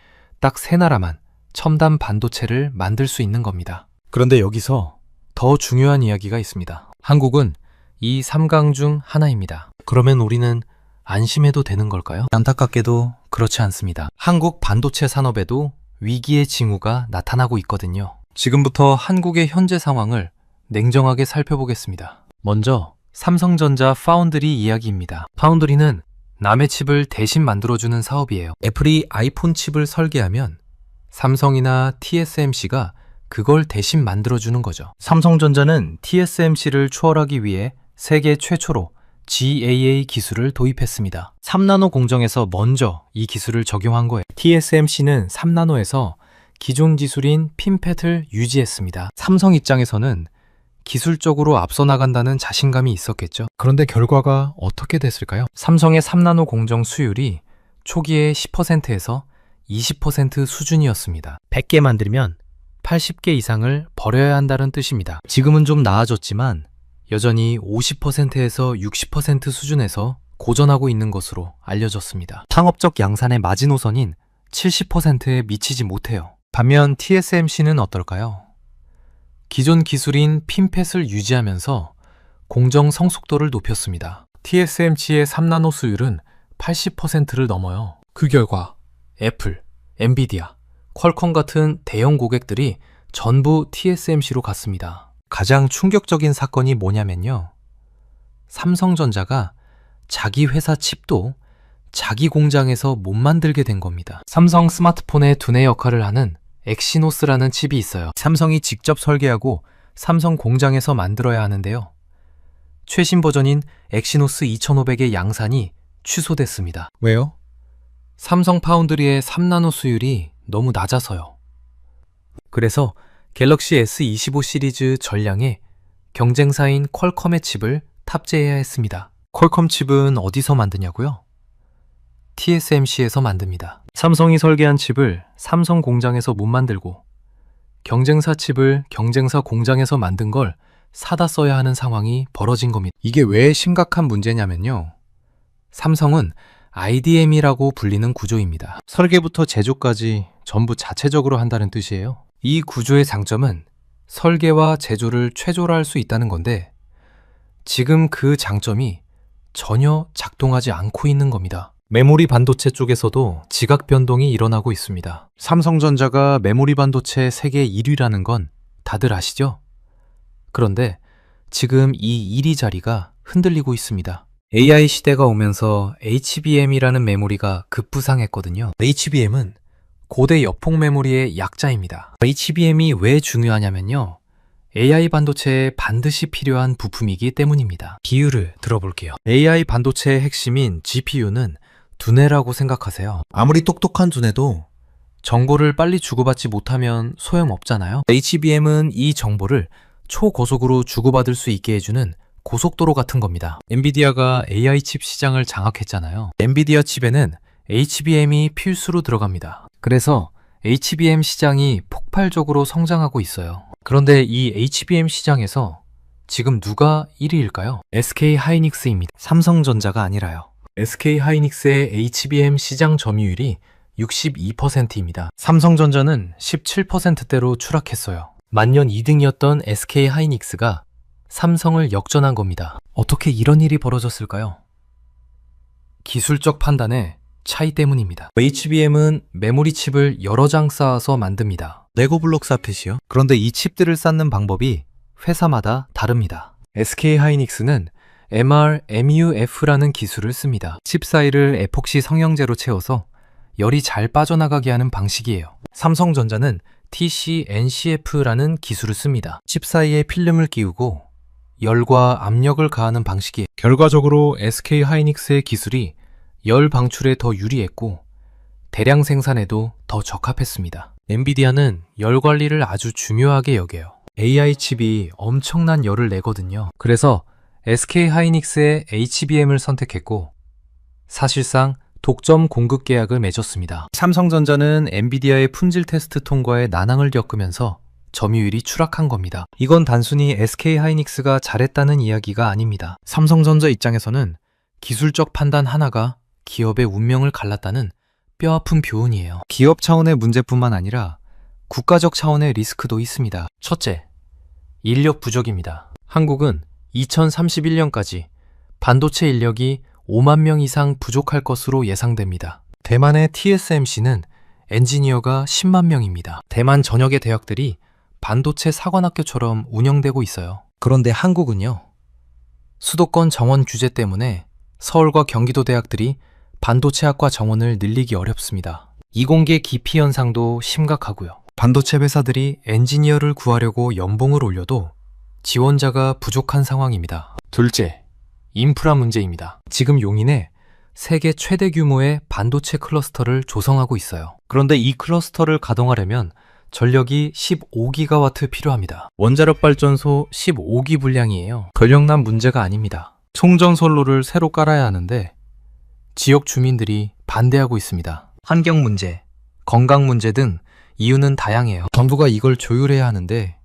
딱 3나라만 첨단 반도체를 만들 수 있는 겁니다. 그런데 여기서 더 중요한 이야기가 있습니다. 한국은 이 3강 중 하나입니다. 그러면 우리는 안심해도 되는 걸까요? 안타깝게도 그렇지 않습니다. 한국 반도체 산업에도 위기의 징후가 나타나고 있거든요. 지금부터 한국의 현재 상황을 냉정하게 살펴보겠습니다. 먼저 삼성전자 파운드리 이야기입니다. 파운드리는 남의 칩을 대신 만들어주는 사업이에요. 애플이 아이폰 칩을 설계하면 삼성이나 TSMC가 그걸 대신 만들어주는 거죠. 삼성전자는 TSMC를 추월하기 위해 세계 최초로 GAA 기술을 도입했습니다. 3나노 공정에서 먼저 이 기술을 적용한 거예요. TSMC는 3나노에서 기존 기술인 핀팻을 유지했습니다. 삼성 입장에서는 기술적으로 앞서 나간다는 자신감이 있었겠죠. 그런데 결과가 어떻게 됐을까요? 삼성의 3나노 공정 수율이 초기에 10%에서 20% 수준이었습니다. 100개 만들면 80개 이상을 버려야 한다는 뜻입니다. 지금은 좀 나아졌지만 여전히 50%에서 60% 수준에서 고전하고 있는 것으로 알려졌습니다. 상업적 양산의 마지노선인 70%에 미치지 못해요. 반면 TSMC는 어떨까요? 기존 기술인 핀펫을 유지하면서 공정 성숙도를 높였습니다. TSMC의 3나노 수율은 80%를 넘어요. 그 결과 애플, 엔비디아, 퀄컴 같은 대형 고객들이 전부 TSMC로 갔습니다. 가장 충격적인 사건이 뭐냐면요. 삼성전자가 자기 회사 칩도 자기 공장에서 못 만들게 된 겁니다. 삼성 스마트폰의 두뇌 역할을 하는 엑시노스라는 칩이 있어요. 삼성이 직접 설계하고 삼성 공장에서 만들어야 하는데요. 최신 버전인 엑시노스 2500의 양산이 취소됐습니다. 왜요? 삼성 파운드리의 3나노 수율이 너무 낮아서요. 그래서 갤럭시 S25 시리즈 전량에 경쟁사인 퀄컴의 칩을 탑재해야 했습니다. 퀄컴 칩은 어디서 만드냐고요? TSMC에서 만듭니다. 삼성이 설계한 칩을 삼성 공장에서 못 만들고 경쟁사 칩을 경쟁사 공장에서 만든 걸 사다 써야 하는 상황이 벌어진 겁니다. 이게 왜 심각한 문제냐면요. 삼성은 IDM이라고 불리는 구조입니다. 설계부터 제조까지 전부 자체적으로 한다는 뜻이에요. 이 구조의 장점은 설계와 제조를 최조화할 수 있다는 건데 지금 그 장점이 전혀 작동하지 않고 있는 겁니다. 메모리 반도체 쪽에서도 지각 변동이 일어나고 있습니다. 삼성전자가 메모리 반도체 세계 1위라는 건 다들 아시죠? 그런데 지금 이 1위 자리가 흔들리고 있습니다. AI 시대가 오면서 HBM이라는 메모리가 급부상했거든요. HBM은 고대 여폭 메모리의 약자입니다. HBM이 왜 중요하냐면요. AI 반도체에 반드시 필요한 부품이기 때문입니다. 비유를 들어볼게요. AI 반도체의 핵심인 GPU는 두뇌라고 생각하세요. 아무리 똑똑한 두뇌도 정보를 빨리 주고받지 못하면 소용없잖아요. HBM은 이 정보를 초고속으로 주고받을 수 있게 해주는 고속도로 같은 겁니다. 엔비디아가 AI 칩 시장을 장악했잖아요. 엔비디아 칩에는 HBM이 필수로 들어갑니다. 그래서 HBM 시장이 폭발적으로 성장하고 있어요. 그런데 이 HBM 시장에서 지금 누가 1위일까요? SK 하이닉스입니다. 삼성전자가 아니라요. SK 하이닉스의 HBM 시장 점유율이 62%입니다. 삼성전자는 17%대로 추락했어요. 만년 2등이었던 SK 하이닉스가 삼성을 역전한 겁니다. 어떻게 이런 일이 벌어졌을까요? 기술적 판단의 차이 때문입니다. HBM은 메모리 칩을 여러 장 쌓아서 만듭니다. 레고블록 쌓듯이요? 그런데 이 칩들을 쌓는 방법이 회사마다 다릅니다. SK 하이닉스는 MR-MUF라는 기술을 씁니다. 칩 사이를 에폭시 성형제로 채워서 열이 잘 빠져나가게 하는 방식이에요. 삼성전자는 TC-NCF라는 기술을 씁니다. 칩 사이에 필름을 끼우고 열과 압력을 가하는 방식이에요. 결과적으로 SK 하이닉스의 기술이 열 방출에 더 유리했고 대량 생산에도 더 적합했습니다. 엔비디아는 열 관리를 아주 중요하게 여겨요. AI 칩이 엄청난 열을 내거든요. 그래서 SK 하이닉스의 HBM을 선택했고 사실상 독점 공급 계약을 맺었습니다. 삼성전자는 엔비디아의 품질 테스트 통과에 난항을 겪으면서 점유율이 추락한 겁니다. 이건 단순히 SK 하이닉스가 잘했다는 이야기가 아닙니다. 삼성전자 입장에서는 기술적 판단 하나가 기업의 운명을 갈랐다는 뼈아픈 교훈이에요. 기업 차원의 문제뿐만 아니라 국가적 차원의 리스크도 있습니다. 첫째, 인력 부족입니다. 한국은 2031년까지 반도체 인력이 5만 명 이상 부족할 것으로 예상됩니다. 대만의 TSMC는 엔지니어가 10만 명입니다. 대만 전역의 대학들이 반도체 사관학교처럼 운영되고 있어요. 그런데 한국은요. 수도권 정원 규제 때문에 서울과 경기도 대학들이 반도체학과 정원을 늘리기 어렵습니다. 이공계 기피 현상도 심각하고요. 반도체 회사들이 엔지니어를 구하려고 연봉을 올려도 지원자가 부족한 상황입니다. 둘째, 인프라 문제입니다. 지금 용인에 세계 최대 규모의 반도체 클러스터를 조성하고 있어요. 그런데 이 클러스터를 가동하려면 전력이 15기가와트 필요합니다. 원자력 발전소 15기 분량이에요. 권력난 문제가 아닙니다. 송전선로를 새로 깔아야 하는데 지역 주민들이 반대하고 있습니다. 환경 문제, 건강 문제 등 이유는 다양해요. 정부가 이걸 조율해야 하는데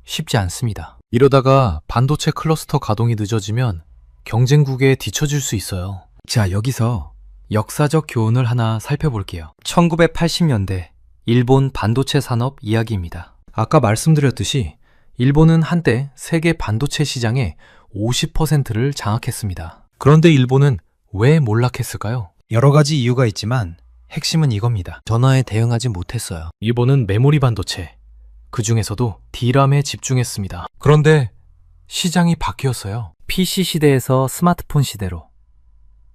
쉽지 않습니다. 이러다가 반도체 클러스터 가동이 늦어지면 경쟁국에 뒤처질 수 있어요. 자, 여기서 역사적 교훈을 하나 살펴볼게요. 1980년대 일본 반도체 산업 이야기입니다. 아까 말씀드렸듯이 일본은 한때 세계 반도체 시장의 50%를 장악했습니다. 그런데 일본은 왜 몰락했을까요? 여러 가지 이유가 있지만 핵심은 이겁니다. 전화에 대응하지 못했어요. 일본은 메모리 반도체, 그 중에서도 D램에 집중했습니다. 그런데 시장이 바뀌었어요. PC 시대에서 스마트폰 시대로,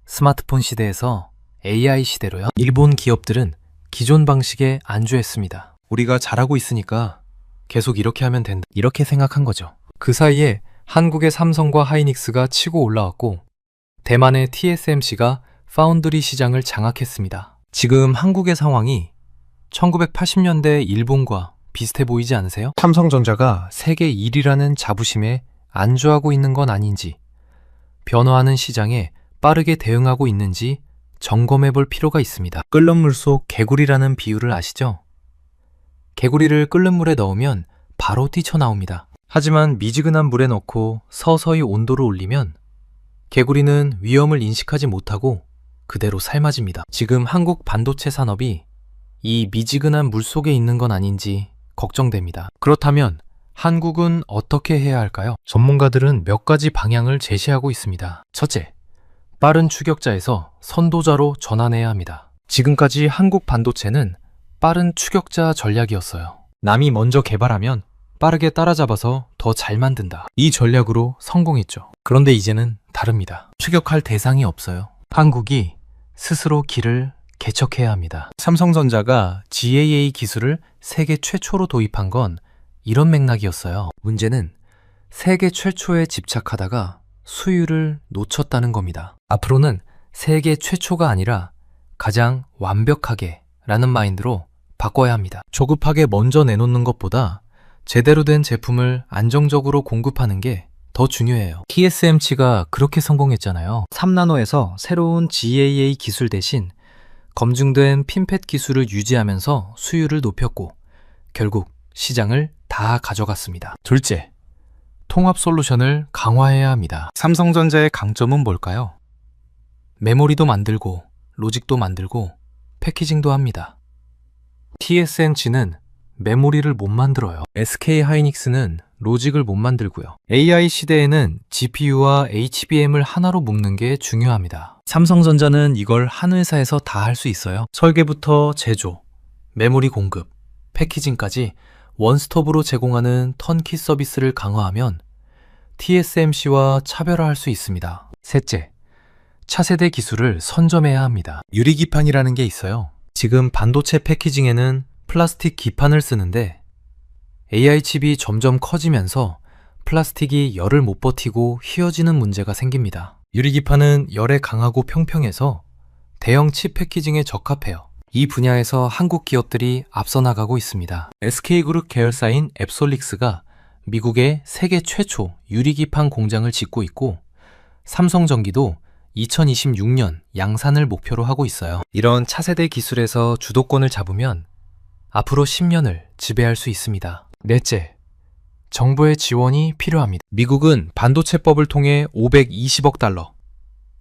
스마트폰 시대에서 AI 시대로요. 일본 기업들은 기존 방식에 안주했습니다. 우리가 잘하고 있으니까 계속 이렇게 하면 된다, 이렇게 생각한 거죠. 그 사이에 한국의 삼성과 하이닉스가 치고 올라왔고 대만의 TSMC가 파운드리 시장을 장악했습니다. 지금 한국의 상황이 1980년대 일본과 비슷해 보이지 않으세요? 삼성전자가 세계 1위라는 자부심에 안주하고 있는 건 아닌지, 변화하는 시장에 빠르게 대응하고 있는지 점검해 볼 필요가 있습니다. 끓는 물 속 개구리라는 비유를 아시죠? 개구리를 끓는 물에 넣으면 바로 뛰쳐나옵니다. 하지만 미지근한 물에 넣고 서서히 온도를 올리면 개구리는 위험을 인식하지 못하고 그대로 삶아집니다. 지금 한국 반도체 산업이 이 미지근한 물 속에 있는 건 아닌지 걱정됩니다. 그렇다면 한국은 어떻게 해야 할까요? 전문가들은 몇 가지 방향을 제시하고 있습니다. 첫째, 빠른 추격자에서 선도자로 전환해야 합니다. 지금까지 한국 반도체는 빠른 추격자 전략이었어요. 남이 먼저 개발하면 빠르게 따라잡아서 더 잘 만든다, 이 전략으로 성공했죠. 그런데 이제는 다릅니다. 추격할 대상이 없어요. 한국이 스스로 길을 개척해야 합니다. 삼성전자가 GAA 기술을 세계 최초로 도입한 건 이런 맥락이었어요. 문제는 세계 최초에 집착하다가 수율을 놓쳤다는 겁니다. 앞으로는 세계 최초가 아니라 가장 완벽하게 라는 마인드로 바꿔야 합니다. 조급하게 먼저 내놓는 것보다 제대로 된 제품을 안정적으로 공급하는 게 더 중요해요. TSMC가 그렇게 성공했잖아요. 3나노에서 새로운 GAA 기술 대신 검증된 핀팻 기술을 유지하면서 수율을 높였고 결국 시장을 다 가져갔습니다. 둘째, 통합 솔루션을 강화해야 합니다. 삼성전자의 강점은 뭘까요? 메모리도 만들고 로직도 만들고 패키징도 합니다. TSMC는 메모리를 못 만들어요. SK 하이닉스는 로직을 못 만들고요. AI 시대에는 GPU와 HBM을 하나로 묶는 게 중요합니다. 삼성전자는 이걸 한 회사에서 다 할 수 있어요. 설계부터 제조, 메모리 공급, 패키징까지 원스톱으로 제공하는 턴키 서비스를 강화하면 TSMC와 차별화할 수 있습니다. 셋째, 차세대 기술을 선점해야 합니다. 유리기판이라는 게 있어요. 지금 반도체 패키징에는 플라스틱 기판을 쓰는데 AI 칩이 점점 커지면서 플라스틱이 열을 못 버티고 휘어지는 문제가 생깁니다. 유리기판은 열에 강하고 평평해서 대형 칩 패키징에 적합해요. 이 분야에서 한국 기업들이 앞서 나가고 있습니다. SK그룹 계열사인 앱솔릭스가 미국의 세계 최초 유리기판 공장을 짓고 있고 삼성전기도 2026년 양산을 목표로 하고 있어요. 이런 차세대 기술에서 주도권을 잡으면 앞으로 10년을 지배할 수 있습니다. 넷째, 정부의 지원이 필요합니다. 미국은 반도체법을 통해 520억 달러,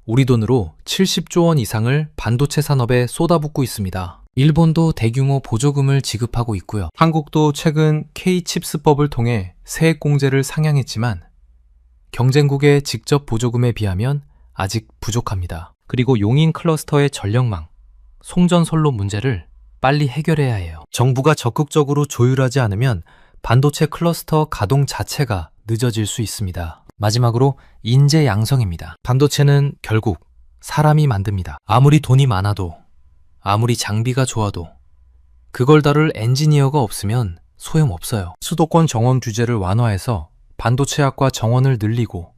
우리 돈으로 70조 원 이상을 반도체 산업에 쏟아붓고 있습니다. 일본도 대규모 보조금을 지급하고 있고요. 한국도 최근 K칩스법을 통해 세액공제를 상향했지만 경쟁국의 직접 보조금에 비하면 아직 부족합니다. 그리고 용인 클러스터의 전력망, 송전선로 문제를 빨리 해결해야 해요. 정부가 적극적으로 조율하지 않으면 반도체 클러스터 가동 자체가 늦어질 수 있습니다. 마지막으로 인재 양성입니다. 반도체는 결국 사람이 만듭니다. 아무리 돈이 많아도, 아무리 장비가 좋아도 그걸 다룰 엔지니어가 없으면 소용없어요. 수도권 정원 규제를 완화해서 반도체학과 정원을 늘리고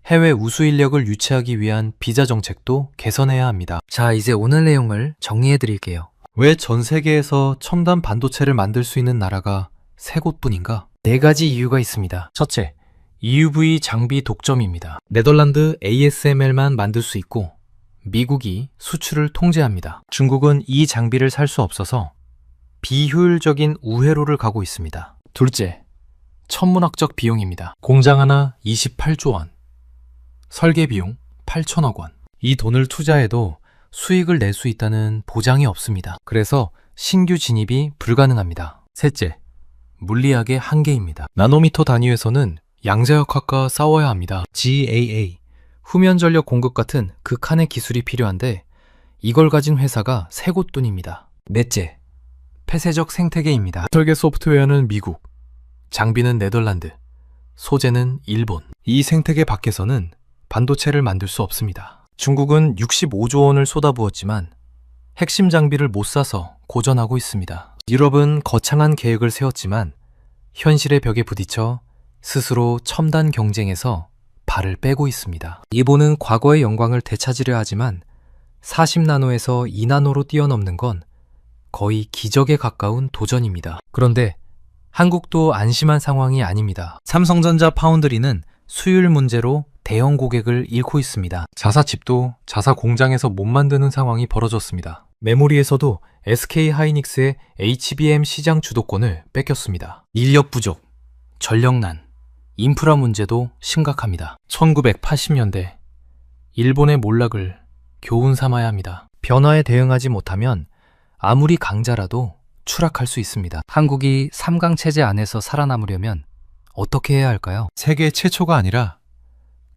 해외 우수 인력을 유치하기 위한 비자 정책도 개선해야 합니다. 자, 이제 오늘 내용을 정리해 드릴게요. 왜 전 세계에서 첨단 반도체를 만들 수 있는 나라가 세 곳뿐인가? 네 가지 이유가 있습니다. 첫째, EUV 장비 독점입니다. 네덜란드 ASML만 만들 수 있고 미국이 수출을 통제합니다. 중국은 이 장비를 살 수 없어서 비효율적인 우회로를 가고 있습니다. 둘째, 천문학적 비용입니다. 공장 하나 28조 원, 설계 비용 8천억 원. 이 돈을 투자해도 수익을 낼 수 있다는 보장이 없습니다. 그래서 신규 진입이 불가능합니다. 셋째, 물리학의 한계입니다. 나노미터 단위에서는 양자역학과 싸워야 합니다. GAA, 후면 전력 공급 같은 극한의 기술이 필요한데 이걸 가진 회사가 세 곳뿐입니다. 넷째, 폐쇄적 생태계입니다. 설계 소프트웨어는 미국, 장비는 네덜란드, 소재는 일본. 이 생태계 밖에서는 반도체를 만들 수 없습니다. 중국은 65조 원을 쏟아부었지만 핵심 장비를 못 사서 고전하고 있습니다. 유럽은 거창한 계획을 세웠지만 현실의 벽에 부딪혀 스스로 첨단 경쟁에서 발을 빼고 있습니다. 일본은 과거의 영광을 되찾으려 하지만 40나노에서 2나노로 뛰어넘는 건 거의 기적에 가까운 도전입니다. 그런데 한국도 안심한 상황이 아닙니다. 삼성전자 파운드리는 수율 문제로 대형 고객을 잃고 있습니다. 자사칩도 자사 공장에서 못 만드는 상황이 벌어졌습니다. 메모리에서도 SK 하이닉스의 HBM 시장 주도권을 뺏겼습니다. 인력 부족, 전력난, 인프라 문제도 심각합니다. 1980년대 일본의 몰락을 교훈 삼아야 합니다. 변화에 대응하지 못하면 아무리 강자라도 추락할 수 있습니다. 한국이 3강 체제 안에서 살아남으려면 어떻게 해야 할까요? 세계 최초가 아니라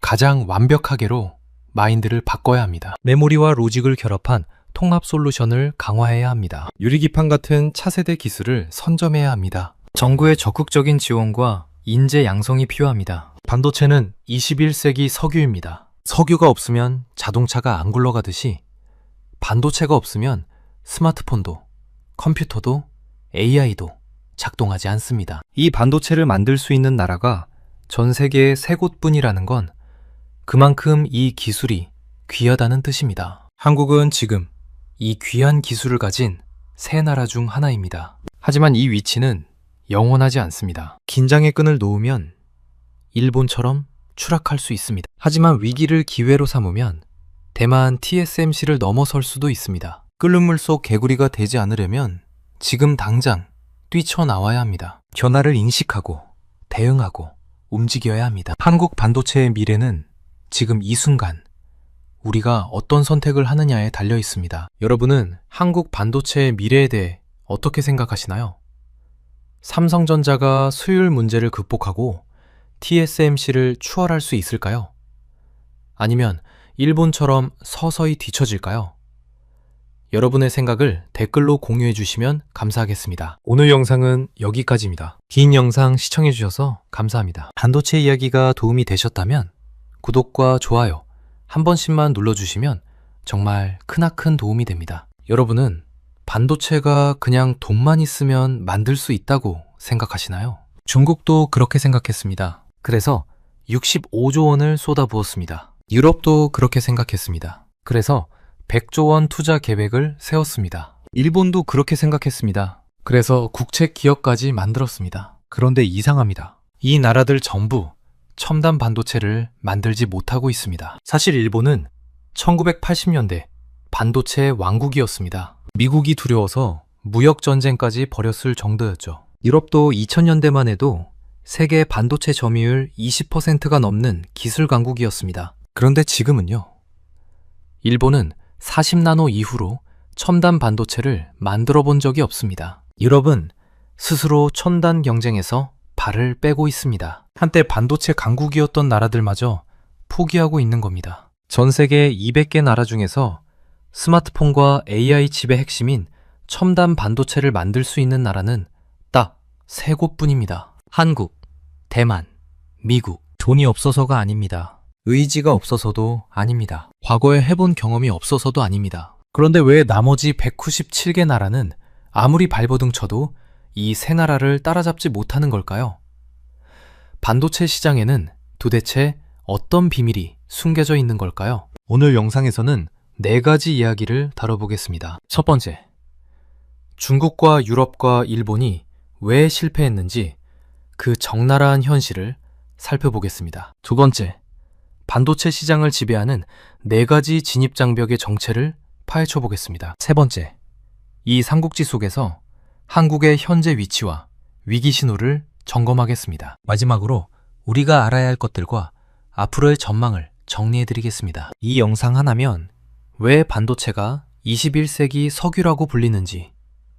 가장 완벽하게로 마인드를 바꿔야 합니다. 메모리와 로직을 결합한 통합 솔루션을 강화해야 합니다. 유리기판 같은 차세대 기술을 선점해야 합니다. 정부의 적극적인 지원과 인재 양성이 필요합니다. 반도체는 21세기 석유입니다. 석유가 없으면 자동차가 안 굴러가듯이 반도체가 없으면 스마트폰도, 컴퓨터도, AI도 작동하지 않습니다. 이 반도체를 만들 수 있는 나라가 전 세계에 세 곳뿐이라는 건 그만큼 이 기술이 귀하다는 뜻입니다. 한국은 지금 이 귀한 기술을 가진 세 나라 중 하나입니다. 하지만 이 위치는 영원하지 않습니다. 긴장의 끈을 놓으면 일본처럼 추락할 수 있습니다. 하지만 위기를 기회로 삼으면 대만 TSMC를 넘어설 수도 있습니다. 끓는 물 속 개구리가 되지 않으려면 지금 당장 뛰쳐나와야 합니다. 변화를 인식하고 대응하고 움직여야 합니다. 한국 반도체의 미래는 지금 이 순간 우리가 어떤 선택을 하느냐에 달려 있습니다. 여러분은 한국 반도체의 미래에 대해 어떻게 생각하시나요? 삼성전자가 수율 문제를 극복하고 TSMC를 추월할 수 있을까요? 아니면 일본처럼 서서히 뒤처질까요? 여러분의 생각을 댓글로 공유해 주시면 감사하겠습니다. 오늘 영상은 여기까지입니다. 긴 영상 시청해 주셔서 감사합니다. 반도체 이야기가 도움이 되셨다면 구독과 좋아요 한 번씩만 눌러주시면 정말 크나큰 도움이 됩니다. 여러분은 반도체가 그냥 돈만 있으면 만들 수 있다고 생각하시나요? 중국도 그렇게 생각했습니다. 그래서 65조 원을 쏟아부었습니다. 유럽도 그렇게 생각했습니다. 그래서 100조 원 투자 계획을 세웠습니다. 일본도 그렇게 생각했습니다. 그래서 국책 기업까지 만들었습니다. 그런데 이상합니다. 이 나라들 전부 첨단 반도체를 만들지 못하고 있습니다. 사실 일본은 1980년대 반도체의 왕국이었습니다. 미국이 두려워서 무역전쟁까지 벌였을 정도였죠. 유럽도 2000년대만 해도 세계 반도체 점유율 20%가 넘는 기술 강국이었습니다. 그런데 지금은요. 일본은 40나노 이후로 첨단 반도체를 만들어 본 적이 없습니다. 유럽은 스스로 첨단 경쟁에서 발을 빼고 있습니다. 한때 반도체 강국이었던 나라들마저 포기하고 있는 겁니다. 전 세계 200개 나라 중에서 스마트폰과 AI 칩의 핵심인 첨단 반도체를 만들 수 있는 나라는 딱 세 곳뿐입니다. 한국, 대만, 미국. 돈이 없어서가 아닙니다. 의지가 없어서도 아닙니다. 과거에 해본 경험이 없어서도 아닙니다. 그런데 왜 나머지 197개 나라는 아무리 발버둥 쳐도 이 세 나라를 따라잡지 못하는 걸까요? 반도체 시장에는 도대체 어떤 비밀이 숨겨져 있는 걸까요? 오늘 영상에서는 4가지 이야기를 다뤄보겠습니다. 첫 번째, 중국과 유럽과 일본이 왜 실패했는지 그 적나라한 현실을 살펴보겠습니다. 두 번째, 반도체 시장을 지배하는 4가지 진입장벽의 정체를 파헤쳐 보겠습니다. 세 번째, 이 삼국지 속에서 한국의 현재 위치와 위기 신호를 점검하겠습니다. 마지막으로 우리가 알아야 할 것들과 앞으로의 전망을 정리해드리겠습니다. 이 영상 하나면 왜 반도체가 21세기 석유라고 불리는지,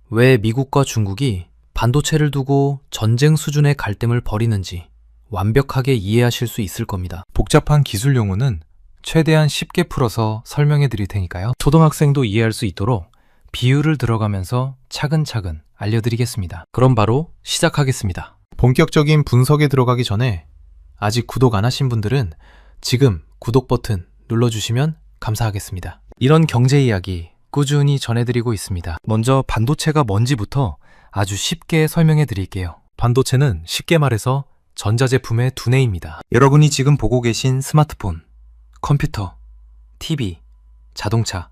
왜 미국과 중국이 반도체를 두고 전쟁 수준의 갈등을 벌이는지 완벽하게 이해하실 수 있을 겁니다. 복잡한 기술 용어는 최대한 쉽게 풀어서 설명해 드릴 테니까요. 초등학생도 이해할 수 있도록 비유를 들어가면서 차근차근 알려드리겠습니다. 그럼 바로 시작하겠습니다. 본격적인 분석에 들어가기 전에 아직 구독 안 하신 분들은 지금 구독 버튼 눌러주시면 감사하겠습니다. 이런 경제 이야기 꾸준히 전해드리고 있습니다. 먼저 반도체가 뭔지부터 아주 쉽게 설명해 드릴게요. 반도체는 쉽게 말해서 전자제품의 두뇌입니다. 여러분이 지금 보고 계신 스마트폰, 컴퓨터, TV, 자동차,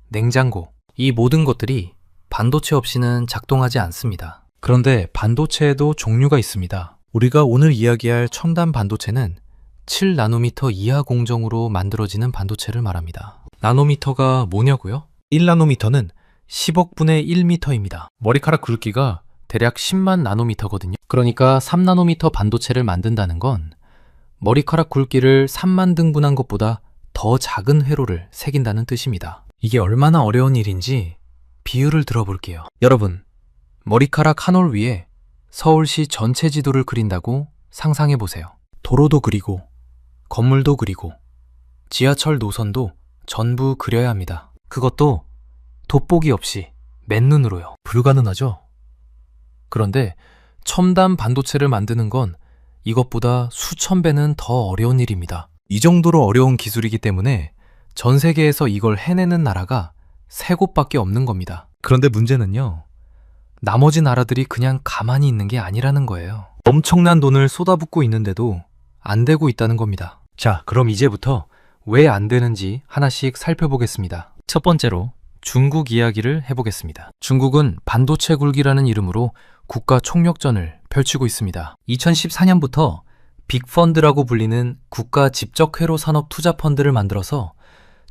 냉장고, 이 모든 것들이 반도체 없이는 작동하지 않습니다. 그런데 반도체에도 종류가 있습니다. 우리가 오늘 이야기할 첨단 반도체는 7나노미터 이하 공정으로 만들어지는 반도체를 말합니다. 나노미터가 뭐냐고요? 1나노미터는 10억분의 1미터입니다. 머리카락 굵기가 대략 10만 나노미터거든요. 그러니까 3나노미터 반도체를 만든다는 건 머리카락 굵기를 3만 등분한 것보다 더 작은 회로를 새긴다는 뜻입니다. 이게 얼마나 어려운 일인지 비유를 들어볼게요. 여러분, 머리카락 한 올 위에 서울시 전체 지도를 그린다고 상상해 보세요. 도로도 그리고 건물도 그리고 지하철 노선도 전부 그려야 합니다. 그것도 돋보기 없이 맨눈으로요. 불가능하죠? 그런데 첨단 반도체를 만드는 건 이것보다 수천 배는 더 어려운 일입니다. 이 정도로 어려운 기술이기 때문에 전 세계에서 이걸 해내는 나라가 3곳밖에 없는 겁니다. 그런데 문제는요. 나머지 나라들이 그냥 가만히 있는 게 아니라는 거예요. 엄청난 돈을 쏟아붓고 있는데도 안 되고 있다는 겁니다. 자, 그럼 이제부터 왜 안 되는지 하나씩 살펴보겠습니다. 첫 번째로 중국 이야기를 해보겠습니다. 중국은 반도체 굴기라는 이름으로 국가 총력전을 펼치고 있습니다. 2014년부터 빅펀드라고 불리는 국가 집적회로 산업 투자 펀드를 만들어서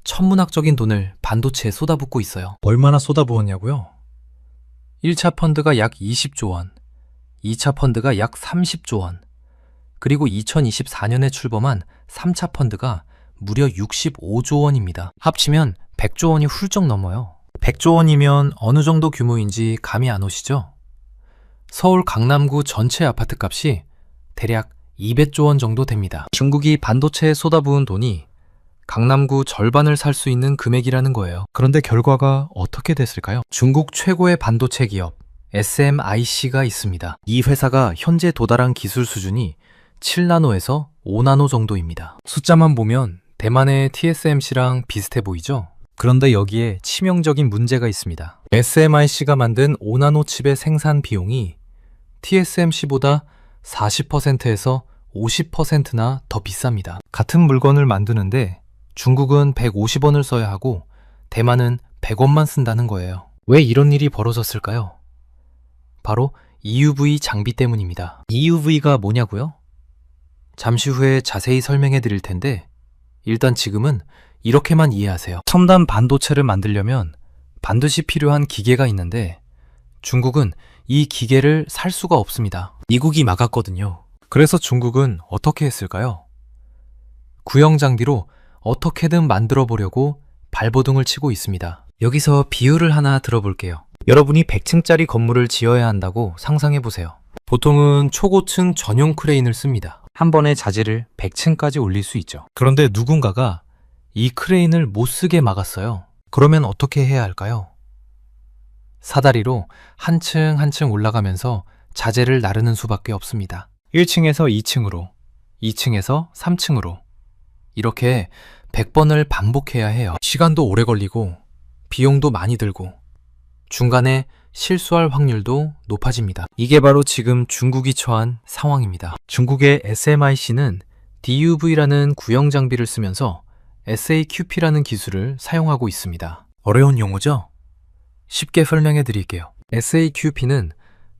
천문학적인 돈을 반도체에 쏟아붓고 있어요. 얼마나 쏟아부었냐고요? 1차 펀드가 약 20조 원, 2차 펀드가 약 30조 원, 그리고 2024년에 출범한 3차 펀드가 무려 65조 원입니다. 합치면 100조 원이 훌쩍 넘어요. 100조 원이면 어느 정도 규모인지 감이 안 오시죠? 서울 강남구 전체 아파트 값이 대략 200조 원 정도 됩니다. 중국이 반도체에 쏟아부은 돈이 강남구 절반을 살 수 있는 금액이라는 거예요. 그런데 결과가 어떻게 됐을까요? 중국 최고의 반도체 기업 SMIC가 있습니다. 이 회사가 현재 도달한 기술 수준이 7나노에서 5나노 정도입니다. 숫자만 보면 대만의 TSMC랑 비슷해 보이죠? 그런데 여기에 치명적인 문제가 있습니다. SMIC가 만든 5나노 칩의 생산 비용이 TSMC보다 40%에서 50%나 더 비쌉니다. 같은 물건을 만드는데 중국은 150원을 써야 하고 대만은 100원만 쓴다는 거예요. 왜 이런 일이 벌어졌을까요? 바로 EUV 장비 때문입니다. EUV가 뭐냐고요? 잠시 후에 자세히 설명해 드릴 텐데 일단 지금은 이렇게만 이해하세요. 첨단 반도체를 만들려면 반드시 필요한 기계가 있는데 중국은 이 기계를 살 수가 없습니다. 미국이 막았거든요. 그래서 중국은 어떻게 했을까요? 구형 장비로 어떻게든 만들어 보려고 발버둥을 치고 있습니다. 여기서 비유를 하나 들어볼게요. 여러분이 100층짜리 건물을 지어야 한다고 상상해 보세요. 보통은 초고층 전용 크레인을 씁니다. 한 번에 자재를 100층까지 올릴 수 있죠. 그런데 누군가가 이 크레인을 못 쓰게 막았어요. 그러면 어떻게 해야 할까요? 사다리로 한 층 한 층 올라가면서 자재를 나르는 수밖에 없습니다. 1층에서 2층으로, 2층에서 3층으로 이렇게 100번을 반복해야 해요. 시간도 오래 걸리고 비용도 많이 들고 중간에 실수할 확률도 높아집니다. 이게 바로 지금 중국이 처한 상황입니다. 중국의 SMIC는 DUV라는 구형 장비를 쓰면서 SAQP라는 기술을 사용하고 있습니다. 어려운 용어죠? 쉽게 설명해 드릴게요. SAQP는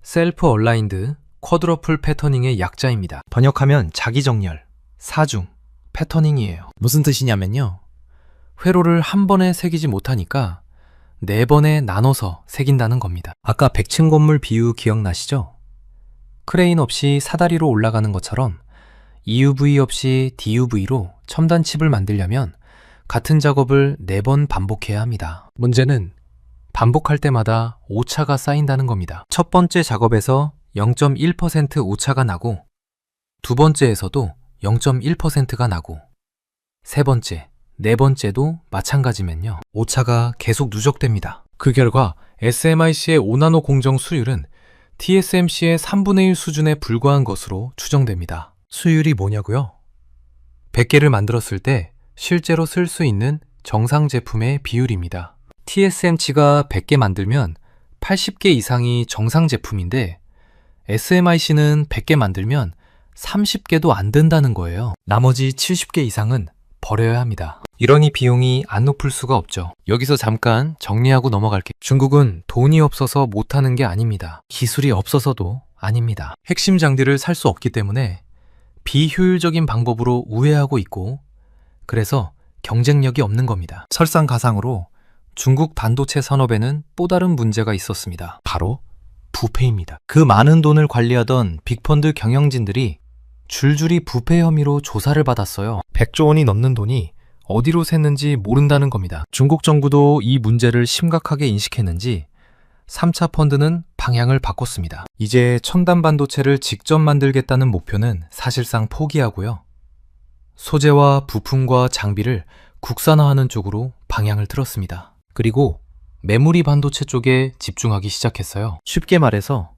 셀프 얼라인드 쿼드러플 패터닝의 약자입니다. 번역하면 자기정렬, 사중, 패터닝이에요. 무슨 뜻이냐면요. 회로를 한 번에 새기지 못하니까 4번에 나눠서 새긴다는 겁니다. 아까 100층 건물 비유 기억나시죠? 크레인 없이 사다리로 올라가는 것처럼 EUV 없이 DUV로 첨단 칩을 만들려면 같은 작업을 4번 반복해야 합니다. 문제는 반복할 때마다 오차가 쌓인다는 겁니다. 첫 번째 작업에서 0.1% 오차가 나고, 두 번째에서도 0.1%가 나고, 세 번째, 네 번째도 마찬가지면요, 오차가 계속 누적됩니다. 그 결과 SMIC의 5나노 공정 수율은 TSMC의 3분의 1 수준에 불과한 것으로 추정됩니다. 수율이 뭐냐고요? 100개를 만들었을 때 실제로 쓸 수 있는 정상 제품의 비율입니다. TSMC가 100개 만들면 80개 이상이 정상 제품인데 SMIC는 100개 만들면 30개도 안 된다는 거예요. 나머지 70개 이상은 버려야 합니다. 이러니 비용이 안 높을 수가 없죠. 여기서 잠깐 정리하고 넘어갈게요. 중국은 돈이 없어서 못하는 게 아닙니다. 기술이 없어서도 아닙니다. 핵심 장비를 살 수 없기 때문에 비효율적인 방법으로 우회하고 있고, 그래서 경쟁력이 없는 겁니다. 설상가상으로 중국 반도체 산업에는 또 다른 문제가 있었습니다. 바로 부패입니다. 그 많은 돈을 관리하던 빅펀드 경영진들이 줄줄이 부패 혐의로 조사를 받았어요. 100조 원이 넘는 돈이 어디로 샜는지 모른다는 겁니다. 중국 정부도 이 문제를 심각하게 인식했는지 3차 펀드는 방향을 바꿨습니다. 이제 첨단 반도체를 직접 만들겠다는 목표는 사실상 포기하고요, 소재와 부품과 장비를 국산화하는 쪽으로 방향을 틀었습니다. 그리고 메모리 반도체 쪽에 집중하기 시작했어요. 쉽게 말해서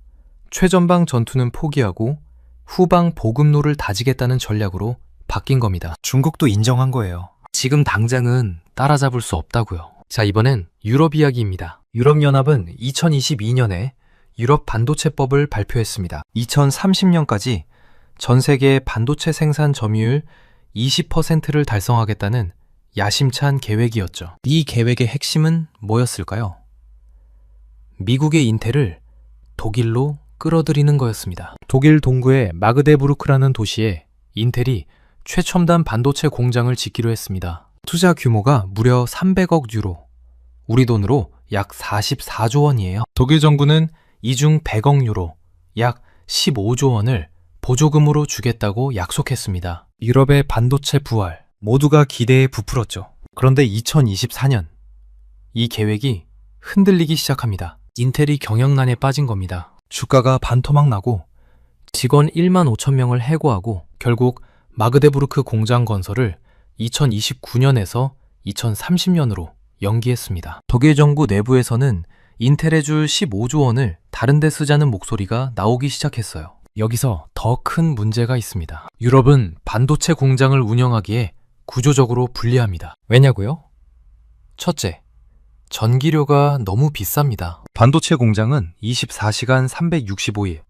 최전방 전투는 포기하고 후방 보급로를 다지겠다는 전략으로 바뀐 겁니다. 중국도 인정한 거예요. 지금 당장은 따라잡을 수 없다고요. 자, 이번엔 유럽 이야기입니다. 유럽연합은 2022년에 유럽 반도체법을 발표했습니다. 2030년까지 전 세계 반도체 생산 점유율 20%를 달성하겠다는 야심찬 계획이었죠. 이 계획의 핵심은 뭐였을까요? 미국의 인텔을 독일로 끌어들이는 거였습니다. 독일 동부의 마그데부르크라는 도시에 인텔이 최첨단 반도체 공장을 짓기로 했습니다. 투자 규모가 무려 300억 유로, 우리 돈으로 약 44조 원이에요. 독일 정부는 이중 100억 유로, 약 15조 원을 보조금으로 주겠다고 약속했습니다. 유럽의 반도체 부활, 모두가 기대에 부풀었죠. 그런데 2024년, 이 계획이 흔들리기 시작합니다. 인텔이 경영난에 빠진 겁니다. 주가가 반토막 나고 직원 1만 5천 명을 해고하고 결국 마그데부르크 공장 건설을 2029년에서 2030년으로 연기했습니다. 독일 정부 내부에서는 인텔에 줄 15조 원을 다른 데 쓰자는 목소리가 나오기 시작했어요. 여기서 더 큰 문제가 있습니다. 유럽은 반도체 공장을 운영하기에 구조적으로 불리합니다. 왜냐고요? 첫째, 전기료가 너무 비쌉니다. 반도체 공장은 24시간 365일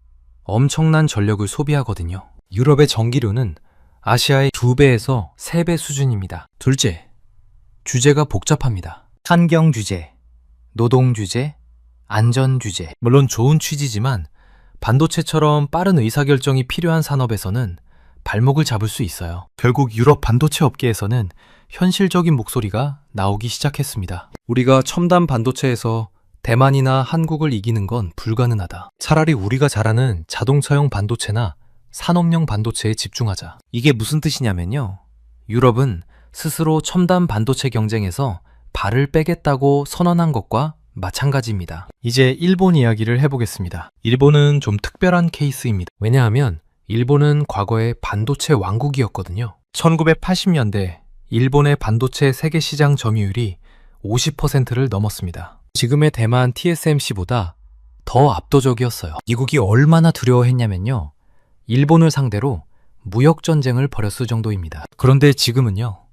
엄청난 전력을 소비하거든요. 유럽의 전기료는 아시아의 2배에서 3배 수준입니다. 둘째, 규제가 복잡합니다. 환경 규제, 노동 규제, 안전 규제. 물론 좋은 취지지만 반도체처럼 빠른 의사결정이 필요한 산업에서는 발목을 잡을 수 있어요. 결국 유럽 반도체 업계에서는 현실적인 목소리가 나오기 시작했습니다. 우리가 첨단 반도체에서 대만이나 한국을 이기는 건 불가능하다. 차라리 우리가 잘하는 자동차용 반도체나 산업용 반도체에 집중하자. 이게 무슨 뜻이냐면요, 유럽은 스스로 첨단 반도체 경쟁에서 발을 빼겠다고 선언한 것과 마찬가지입니다. 이제 일본 이야기를 해보겠습니다. 일본은 좀 특별한 케이스입니다. 왜냐하면 일본은 과거에 반도체 왕국이었거든요. 1980년대 일본의 반도체 세계 시장 점유율이 50%를 넘었습니다. 지금의 대만 TSMC보다 더 압도적이었어요. 미국이 얼마나 두려워했냐면요, 일본을 상대로 무역전쟁을 벌였을 정도입니다. 그런데 지금은요,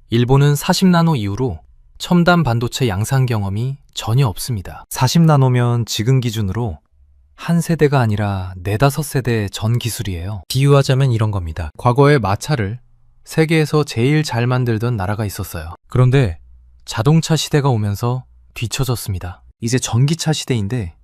일본은 40나노 이후로 첨단 반도체 양산 경험이 전혀 없습니다. 40나노면 지금 기준으로 한 세대가 아니라 4, 5세대 전 기술이에요. 비유하자면 이런 겁니다. 과거에 마차를 세계에서 제일 잘 만들던 나라가 있었어요. 그런데 자동차 시대가 오면서 뒤처졌습니다. 이제 전기차 시대인데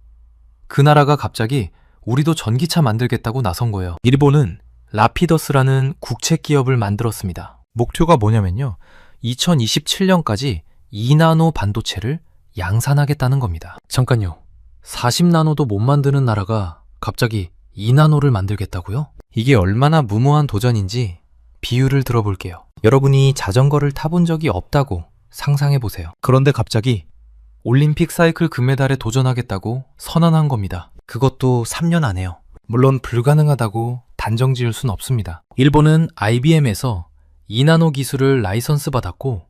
그 나라가 갑자기 우리도 전기차 만들겠다고 나선 거예요. 일본은 라피더스라는 국책 기업을 만들었습니다. 목표가 뭐냐면요, 2027년까지 2나노 반도체를 양산하겠다는 겁니다. 잠깐요. 40나노도 못 만드는 나라가 갑자기 2나노를 만들겠다고요? 이게 얼마나 무모한 도전인지 비유를 들어볼게요. 여러분이 자전거를 타본 적이 없다고 상상해 보세요. 그런데 갑자기 올림픽 사이클 금메달에 도전하겠다고 선언한 겁니다. 그것도 3년 안에요. 물론 불가능하다고 단정 지을 순 없습니다. 일본은 IBM에서 2나노 기술을 라이선스 받았고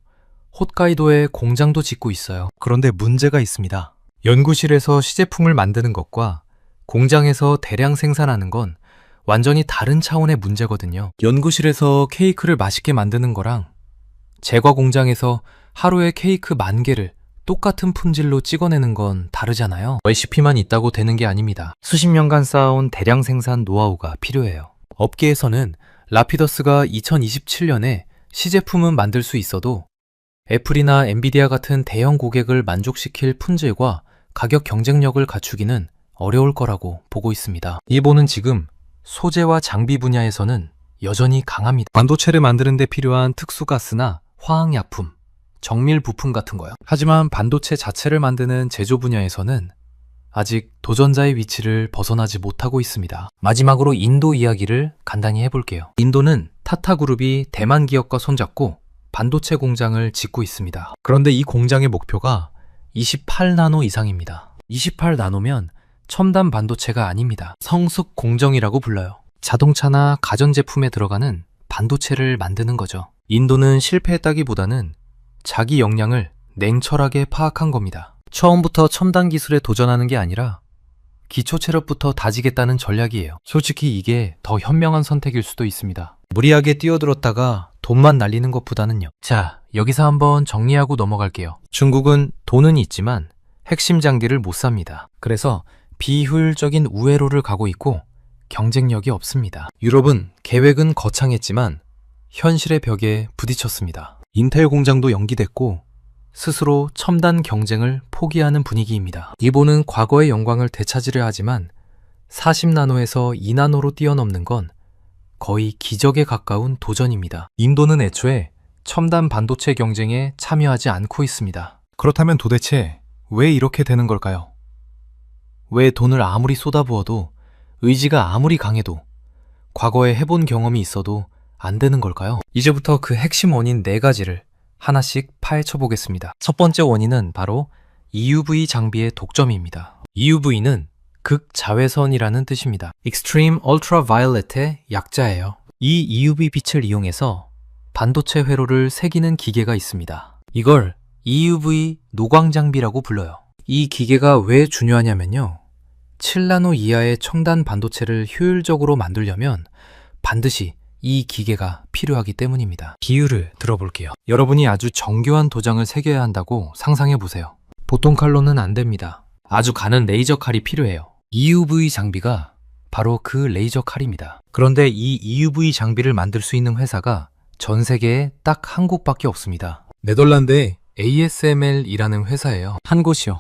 홋카이도에 공장도 짓고 있어요. 그런데 문제가 있습니다. 연구실에서 시제품을 만드는 것과 공장에서 대량 생산하는 건 완전히 다른 차원의 문제거든요. 연구실에서 케이크를 맛있게 만드는 거랑 제과 공장에서 하루에 케이크 10,000개를 똑같은 품질로 찍어내는 건 다르잖아요. 레시피만 있다고 되는 게 아닙니다. 수십 년간 쌓아온 대량 생산 노하우가 필요해요. 업계에서는 라피더스가 2027년에 시제품은 만들 수 있어도 애플이나 엔비디아 같은 대형 고객을 만족시킬 품질과 가격 경쟁력을 갖추기는 어려울 거라고 보고 있습니다. 일본은 지금 소재와 장비 분야에서는 여전히 강합니다. 반도체를 만드는 데 필요한 특수가스나 화학약품, 정밀 부품 같은 거요. 하지만 반도체 자체를 만드는 제조 분야에서는 아직 도전자의 위치를 벗어나지 못하고 있습니다. 마지막으로 인도 이야기를 간단히 해볼게요. 인도는 타타그룹이 대만 기업과 손잡고 반도체 공장을 짓고 있습니다. 그런데 이 공장의 목표가 28나노 이상입니다. 28나노면 첨단 반도체가 아닙니다. 성숙 공정이라고 불러요. 자동차나 가전제품에 들어가는 반도체를 만드는 거죠. 인도는 실패했다기보다는 자기 역량을 냉철하게 파악한 겁니다. 처음부터 첨단 기술에 도전하는 게 아니라 기초 체력부터 다지겠다는 전략이에요. 솔직히 이게 더 현명한 선택일 수도 있습니다. 무리하게 뛰어들었다가 돈만 날리는 것보다는요. 자, 여기서 한번 정리하고 넘어갈게요. 중국은 돈은 있지만 핵심 장비를 못 삽니다. 그래서 비효율적인 우회로를 가고 있고 경쟁력이 없습니다. 유럽은 계획은 거창했지만 현실의 벽에 부딪혔습니다. 인텔 공장도 연기됐고 스스로 첨단 경쟁을 포기하는 분위기입니다. 일본은 과거의 영광을 되찾으려 하지만 40나노에서 2나노로 뛰어넘는 건 거의 기적에 가까운 도전입니다. 인도는 애초에 첨단 반도체 경쟁에 참여하지 않고 있습니다. 그렇다면 도대체 왜 이렇게 되는 걸까요? 왜 돈을 아무리 쏟아부어도 의지가 아무리 강해도 과거에 해본 경험이 있어도 안 되는 걸까요? 이제부터 그 핵심 원인 4가지를 하나씩 파헤쳐 보겠습니다. 첫 번째 원인은 바로 EUV 장비의 독점입니다. EUV는 극자외선이라는 뜻입니다. Extreme Ultraviolet의 약자예요. 이 EUV 빛을 이용해서 반도체 회로를 새기는 기계가 있습니다. 이걸 EUV 노광 장비라고 불러요. 이 기계가 왜 중요하냐면요. 7나노 이하의 첨단 반도체를 효율적으로 만들려면 반드시 이 기계가 필요하기 때문입니다. 비유를 들어볼게요. 여러분이 아주 정교한 도장을 새겨야 한다고 상상해 보세요. 보통 칼로는 안 됩니다. 아주 가는 레이저 칼이 필요해요. EUV 장비가 바로 그 레이저 칼입니다. 그런데 이 EUV 장비를 만들 수 있는 회사가 전 세계에 딱 한 곳밖에 없습니다. 네덜란드의 ASML이라는 회사예요. 한 곳이요.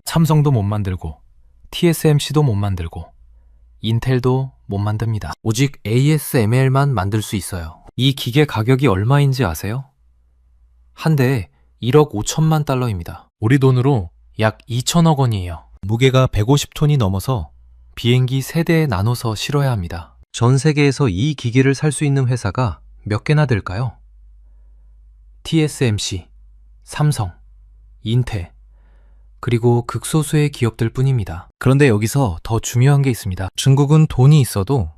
삼성도 못 만들고 TSMC도 못 만들고 인텔도 못 만듭니다. 오직 ASML만 만들 수 있어요. 이 기계 가격이 얼마인지 아세요? 한 대에 1억 5천만 달러입니다. 우리 돈으로 약 2천억 원이에요. 무게가 150톤이 넘어서 비행기 3대에 나눠서 실어야 합니다. 전 세계에서 이 기계를 살 수 있는 회사가 몇 개나 될까요? TSMC, 삼성, 인텔, 그리고 극소수의 기업들 뿐입니다. 그런데 여기서 더 중요한 게 있습니다. 중국은 돈이 있어도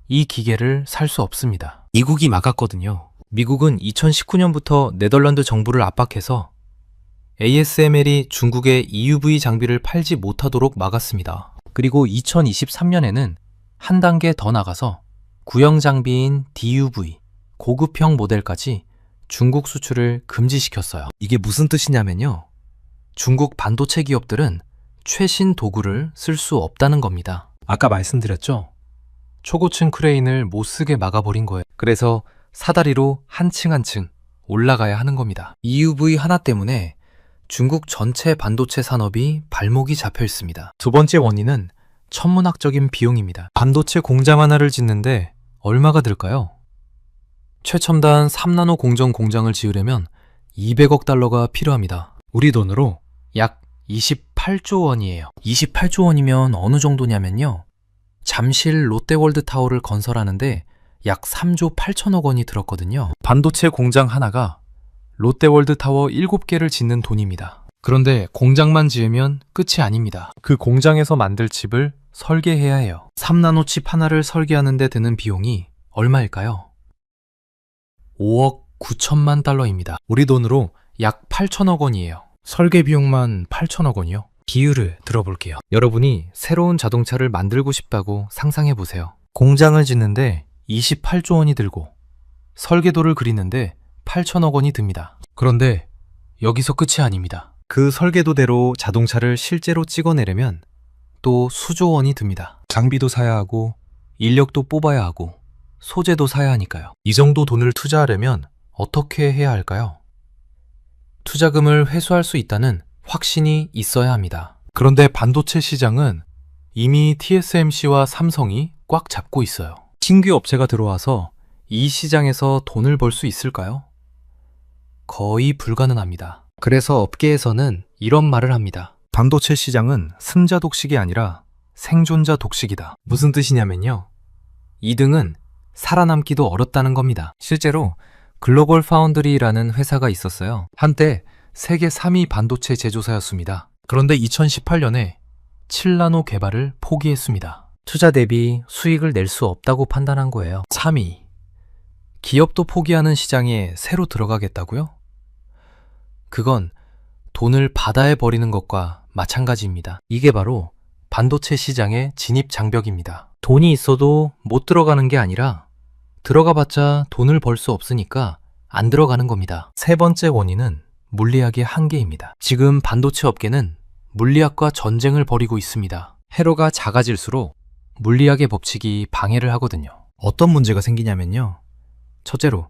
이 기계를 살 수 없습니다. 미국이 막았거든요. 미국은 2019년부터 네덜란드 정부를 압박해서 ASML이 중국에 EUV 장비를 팔지 못하도록 막았습니다. 그리고 2023년에는 한 단계 더 나가서 구형 장비인 DUV, 고급형 모델까지 중국 수출을 금지시켰어요. 이게 무슨 뜻이냐면요. 중국 반도체 기업들은 최신 도구를 쓸 수 없다는 겁니다. 아까 말씀드렸죠? 초고층 크레인을 못 쓰게 막아버린 거예요. 그래서 사다리로 한 층 한 층 올라가야 하는 겁니다. EUV 하나 때문에 중국 전체 반도체 산업이 발목이 잡혀 있습니다. 두 번째 원인은 천문학적인 비용입니다. 반도체 공장 하나를 짓는데 얼마가 들까요? 최첨단 3나노 공정을 지으려면 200억 달러가 필요합니다. 우리 돈으로 약 28조 원이에요. 28조 원이면 어느 정도냐면요. 잠실 롯데월드타워를 건설하는데 약 3조 8천억 원이 들었거든요. 반도체 공장 하나가 롯데월드타워 7개를 짓는 돈입니다. 그런데 공장만 지으면 끝이 아닙니다. 그 공장에서 만들 칩을 설계해야 해요. 3나노 칩 하나를 설계하는 데 드는 비용이 얼마일까요? 5억 9천만 달러입니다. 우리 돈으로 약 8천억 원이에요. 설계 비용만 8천억 원이요? 비율을 들어볼게요. 여러분이 새로운 자동차를 만들고 싶다고 상상해 보세요. 공장을 짓는데 28조 원이 들고 설계도를 그리는데 8천억 원이 듭니다. 그런데 여기서 끝이 아닙니다. 그 설계도대로 자동차를 실제로 찍어내려면 또 수조 원이 듭니다. 장비도 사야 하고 인력도 뽑아야 하고 소재도 사야 하니까요. 이 정도 돈을 투자하려면 어떻게 해야 할까요? 투자금을 회수할 수 있다는 확신이 있어야 합니다. 그런데 반도체 시장은 이미 TSMC와 삼성이 꽉 잡고 있어요. 신규 업체가 들어와서 이 시장에서 돈을 벌 수 있을까요? 거의 불가능합니다. 그래서 업계에서는 이런 말을 합니다. 반도체 시장은 승자 독식이 아니라 생존자 독식이다. 무슨 뜻이냐면요. 2등은 살아남기도 어렵다는 겁니다. 실제로 글로벌 파운드리라는 회사가 있었어요. 한때 세계 3위 반도체 제조사였습니다. 그런데 2018년에 7나노 개발을 포기했습니다. 투자 대비 수익을 낼 수 없다고 판단한 거예요. 3위. 기업도 포기하는 시장에 새로 들어가겠다고요? 그건 돈을 바다에 버리는 것과 마찬가지입니다. 이게 바로 반도체 시장의 진입 장벽입니다. 돈이 있어도 못 들어가는 게 아니라 들어가봤자 돈을 벌 수 없으니까 안 들어가는 겁니다. 세 번째 원인은 물리학의 한계입니다. 지금 반도체 업계는 물리학과 전쟁을 벌이고 있습니다. 회로가 작아질수록 물리학의 법칙이 방해를 하거든요. 어떤 문제가 생기냐면요. 첫째로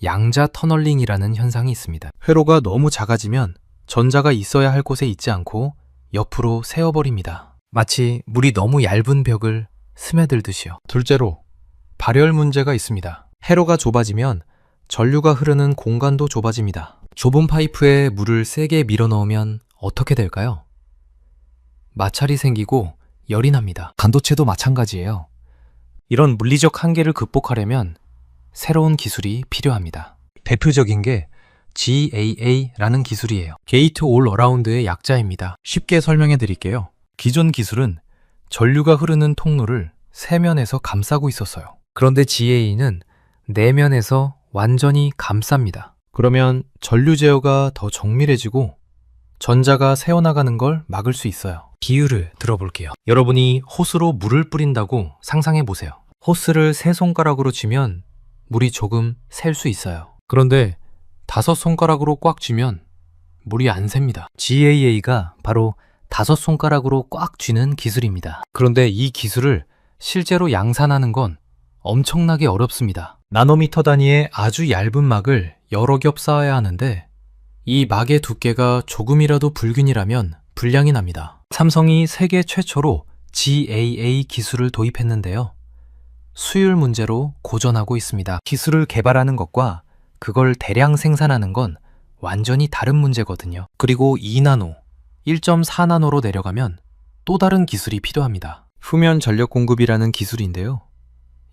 양자 터널링이라는 현상이 있습니다. 회로가 너무 작아지면 전자가 있어야 할 곳에 있지 않고 옆으로 새어버립니다. 마치 물이 너무 얇은 벽을 스며들듯이요. 둘째로 발열 문제가 있습니다. 회로가 좁아지면 전류가 흐르는 공간도 좁아집니다. 좁은 파이프에 물을 세게 밀어넣으면 어떻게 될까요? 마찰이 생기고 열이 납니다. 반도체도 마찬가지예요. 이런 물리적 한계를 극복하려면 새로운 기술이 필요합니다. 대표적인 게 GAA라는 기술이에요. 게이트 올 어라운드의 약자입니다. 쉽게 설명해 드릴게요. 기존 기술은 전류가 흐르는 통로를 세면에서 감싸고 있었어요. 그런데 GAA는 내면에서 완전히 감쌉니다. 그러면 전류 제어가 더 정밀해지고 전자가 새어나가는 걸 막을 수 있어요. 비유를 들어볼게요. 여러분이 호스로 물을 뿌린다고 상상해 보세요. 호스를 세 손가락으로 쥐면 물이 조금 셀 수 있어요. 그런데 5손가락으로 꽉 쥐면 물이 안 셉니다. GAA가 바로 5손가락으로 꽉 쥐는 기술입니다. 그런데 이 기술을 실제로 양산하는 건 엄청나게 어렵습니다. 나노미터 단위의 아주 얇은 막을 여러 겹 쌓아야 하는데 이 막의 두께가 조금이라도 불균이라면 불량이 납니다. 삼성이 세계 최초로 GAA 기술을 도입했는데요. 수율 문제로 고전하고 있습니다. 기술을 개발하는 것과 그걸 대량 생산하는 건 완전히 다른 문제거든요. 그리고 2나노, 1.4나노로 내려가면 또 다른 기술이 필요합니다. 후면 전력 공급이라는 기술인데요.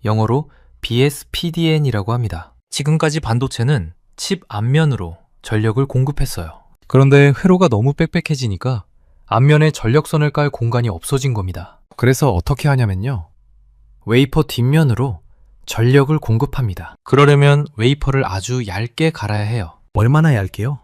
영어로 BSPDN이라고 합니다. 지금까지 반도체는 칩 앞면으로 전력을 공급했어요. 그런데 회로가 너무 빽빽해지니까 앞면에 전력선을 깔 공간이 없어진 겁니다. 그래서 어떻게 하냐면요. 웨이퍼 뒷면으로 전력을 공급합니다. 그러려면 웨이퍼를 아주 얇게 갈아야 해요. 얼마나 얇게요?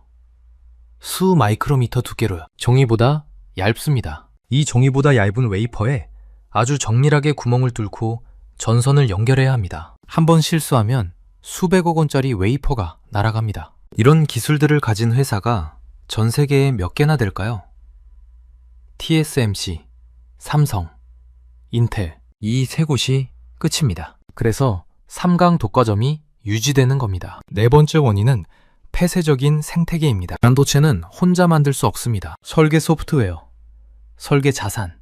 수 마이크로미터 두께로요. 종이보다 얇습니다. 이 종이보다 얇은 웨이퍼에 아주 정밀하게 구멍을 뚫고 전선을 연결해야 합니다. 한 번 실수하면 수백억 원짜리 웨이퍼가 날아갑니다. 이런 기술들을 가진 회사가 전 세계에 몇 개나 될까요? TSMC, 삼성, 인텔, 이 세 곳이 끝입니다. 그래서 3강 독과점이 유지되는 겁니다. 네 번째 원인은 폐쇄적인 생태계입니다. 반도체는 혼자 만들 수 없습니다. 설계 소프트웨어, 설계 자산,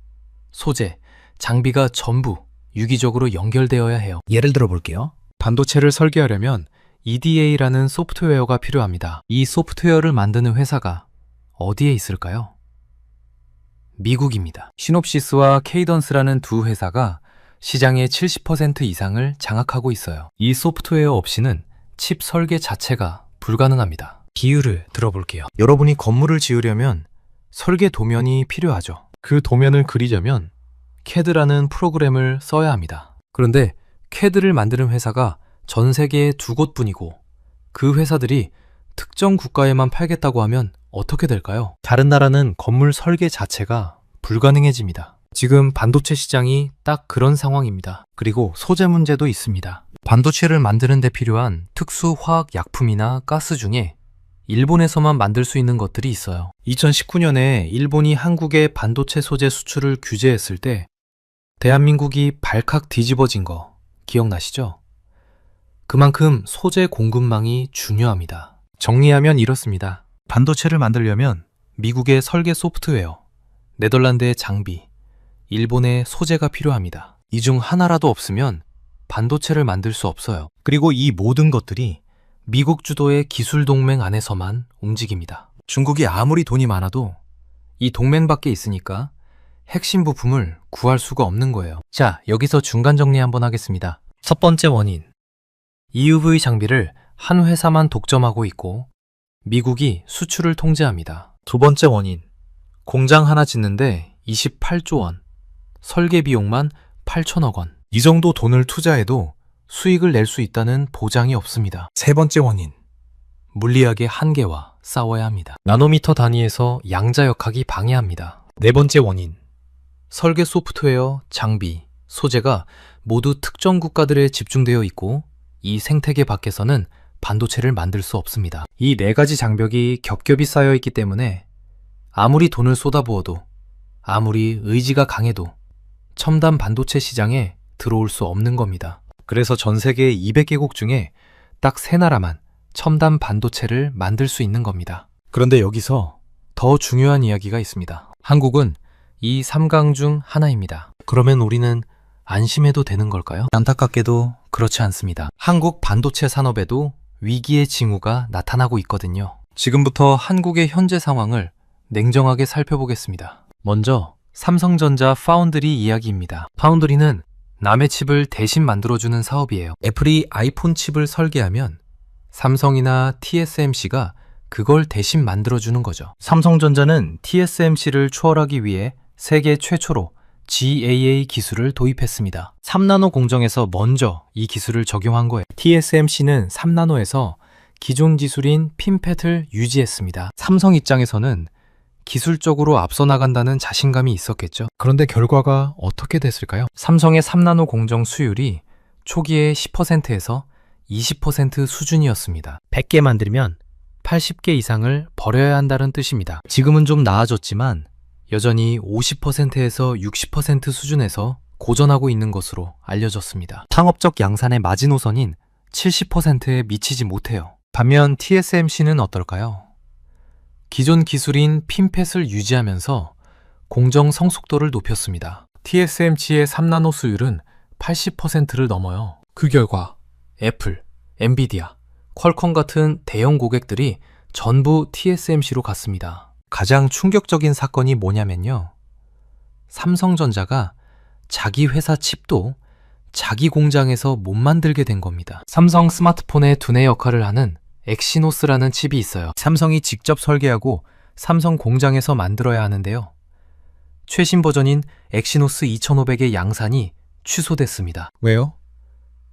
소재, 장비가 전부 유기적으로 연결되어야 해요. 예를 들어 볼게요. 반도체를 설계하려면 EDA라는 소프트웨어가 필요합니다. 이 소프트웨어를 만드는 회사가 어디에 있을까요? 미국입니다. 시놉시스와 케이던스라는 두 회사가 시장의 70% 이상을 장악하고 있어요. 이 소프트웨어 없이는 칩 설계 자체가 불가능합니다. 비유를 들어볼게요. 여러분이 건물을 지으려면 설계 도면이 필요하죠. 그 도면을 그리려면 CAD라는 프로그램을 써야 합니다. 그런데 CAD를 만드는 회사가 전 세계에 두 곳뿐이고 그 회사들이 특정 국가에만 팔겠다고 하면 어떻게 될까요? 다른 나라는 건물 설계 자체가 불가능해집니다. 지금 반도체 시장이 딱 그런 상황입니다. 그리고 소재 문제도 있습니다. 반도체를 만드는 데 필요한 특수 화학 약품이나 가스 중에 일본에서만 만들 수 있는 것들이 있어요. 2019년에 일본이 한국의 반도체 소재 수출을 규제했을 때 대한민국이 발칵 뒤집어진 거 기억나시죠? 그만큼 소재 공급망이 중요합니다. 정리하면 이렇습니다. 반도체를 만들려면 미국의 설계 소프트웨어, 네덜란드의 장비, 일본의 소재가 필요합니다. 이 중 하나라도 없으면 반도체를 만들 수 없어요. 그리고 이 모든 것들이 미국 주도의 기술 동맹 안에서만 움직입니다. 중국이 아무리 돈이 많아도 이 동맹 밖에 있으니까 핵심 부품을 구할 수가 없는 거예요. 자, 여기서 중간 정리 한번 하겠습니다. 첫 번째 원인. EUV 장비를 한 회사만 독점하고 있고 미국이 수출을 통제합니다. 두 번째 원인. 공장 하나 짓는데 28조 원, 설계 비용만 8천억 원. 이 정도 돈을 투자해도 수익을 낼 수 있다는 보장이 없습니다. 세 번째 원인. 물리학의 한계와 싸워야 합니다. 나노미터 단위에서 양자역학이 방해합니다. 네 번째 원인. 설계 소프트웨어, 장비, 소재가 모두 특정 국가들에 집중되어 있고 이 생태계 밖에서는 반도체를 만들 수 없습니다. 이 네 가지 장벽이 겹겹이 쌓여 있기 때문에 아무리 돈을 쏟아부어도 아무리 의지가 강해도 첨단 반도체 시장에 들어올 수 없는 겁니다. 그래서 전 세계 200개국 중에 딱 3나라만 첨단 반도체를 만들 수 있는 겁니다. 그런데 여기서 더 중요한 이야기가 있습니다. 한국은 이 3강 중 하나입니다. 그러면 우리는 안심해도 되는 걸까요? 안타깝게도 그렇지 않습니다. 한국 반도체 산업에도 위기의 징후가 나타나고 있거든요. 지금부터 한국의 현재 상황을 냉정하게 살펴보겠습니다. 먼저 삼성전자 파운드리 이야기입니다. 파운드리는 남의 칩을 대신 만들어주는 사업이에요. 애플이 아이폰 칩을 설계하면 삼성이나 TSMC가 그걸 대신 만들어주는 거죠. 삼성전자는 TSMC를 추월하기 위해 세계 최초로 GAA 기술을 도입했습니다. 3나노 공정에서 먼저 이 기술을 적용한 거예요. TSMC는 3나노에서 기존 기술인 핀팻을 유지했습니다. 삼성 입장에서는 기술적으로 앞서 나간다는 자신감이 있었겠죠. 그런데 결과가 어떻게 됐을까요? 삼성의 3나노 공정 수율이 초기에 10%에서 20% 수준이었습니다. 100개 만들면 80개 이상을 버려야 한다는 뜻입니다. 지금은 좀 나아졌지만 여전히 50%에서 60% 수준에서 고전하고 있는 것으로 알려졌습니다. 상업적 양산의 마지노선인 70%에 미치지 못해요. 반면 TSMC는 어떨까요? 기존 기술인 핀팻을 유지하면서 공정 성숙도를 높였습니다. TSMC의 3나노 수율은 80%를 넘어요. 그 결과 애플, 엔비디아, 퀄컴 같은 대형 고객들이 전부 TSMC로 갔습니다. 가장 충격적인 사건이 뭐냐면요. 삼성전자가 자기 회사 칩도 자기 공장에서 못 만들게 된 겁니다. 삼성 스마트폰의 두뇌 역할을 하는 엑시노스라는 칩이 있어요. 삼성이 직접 설계하고 삼성 공장에서 만들어야 하는데요. 최신 버전인 엑시노스 2500의 양산이 취소됐습니다. 왜요?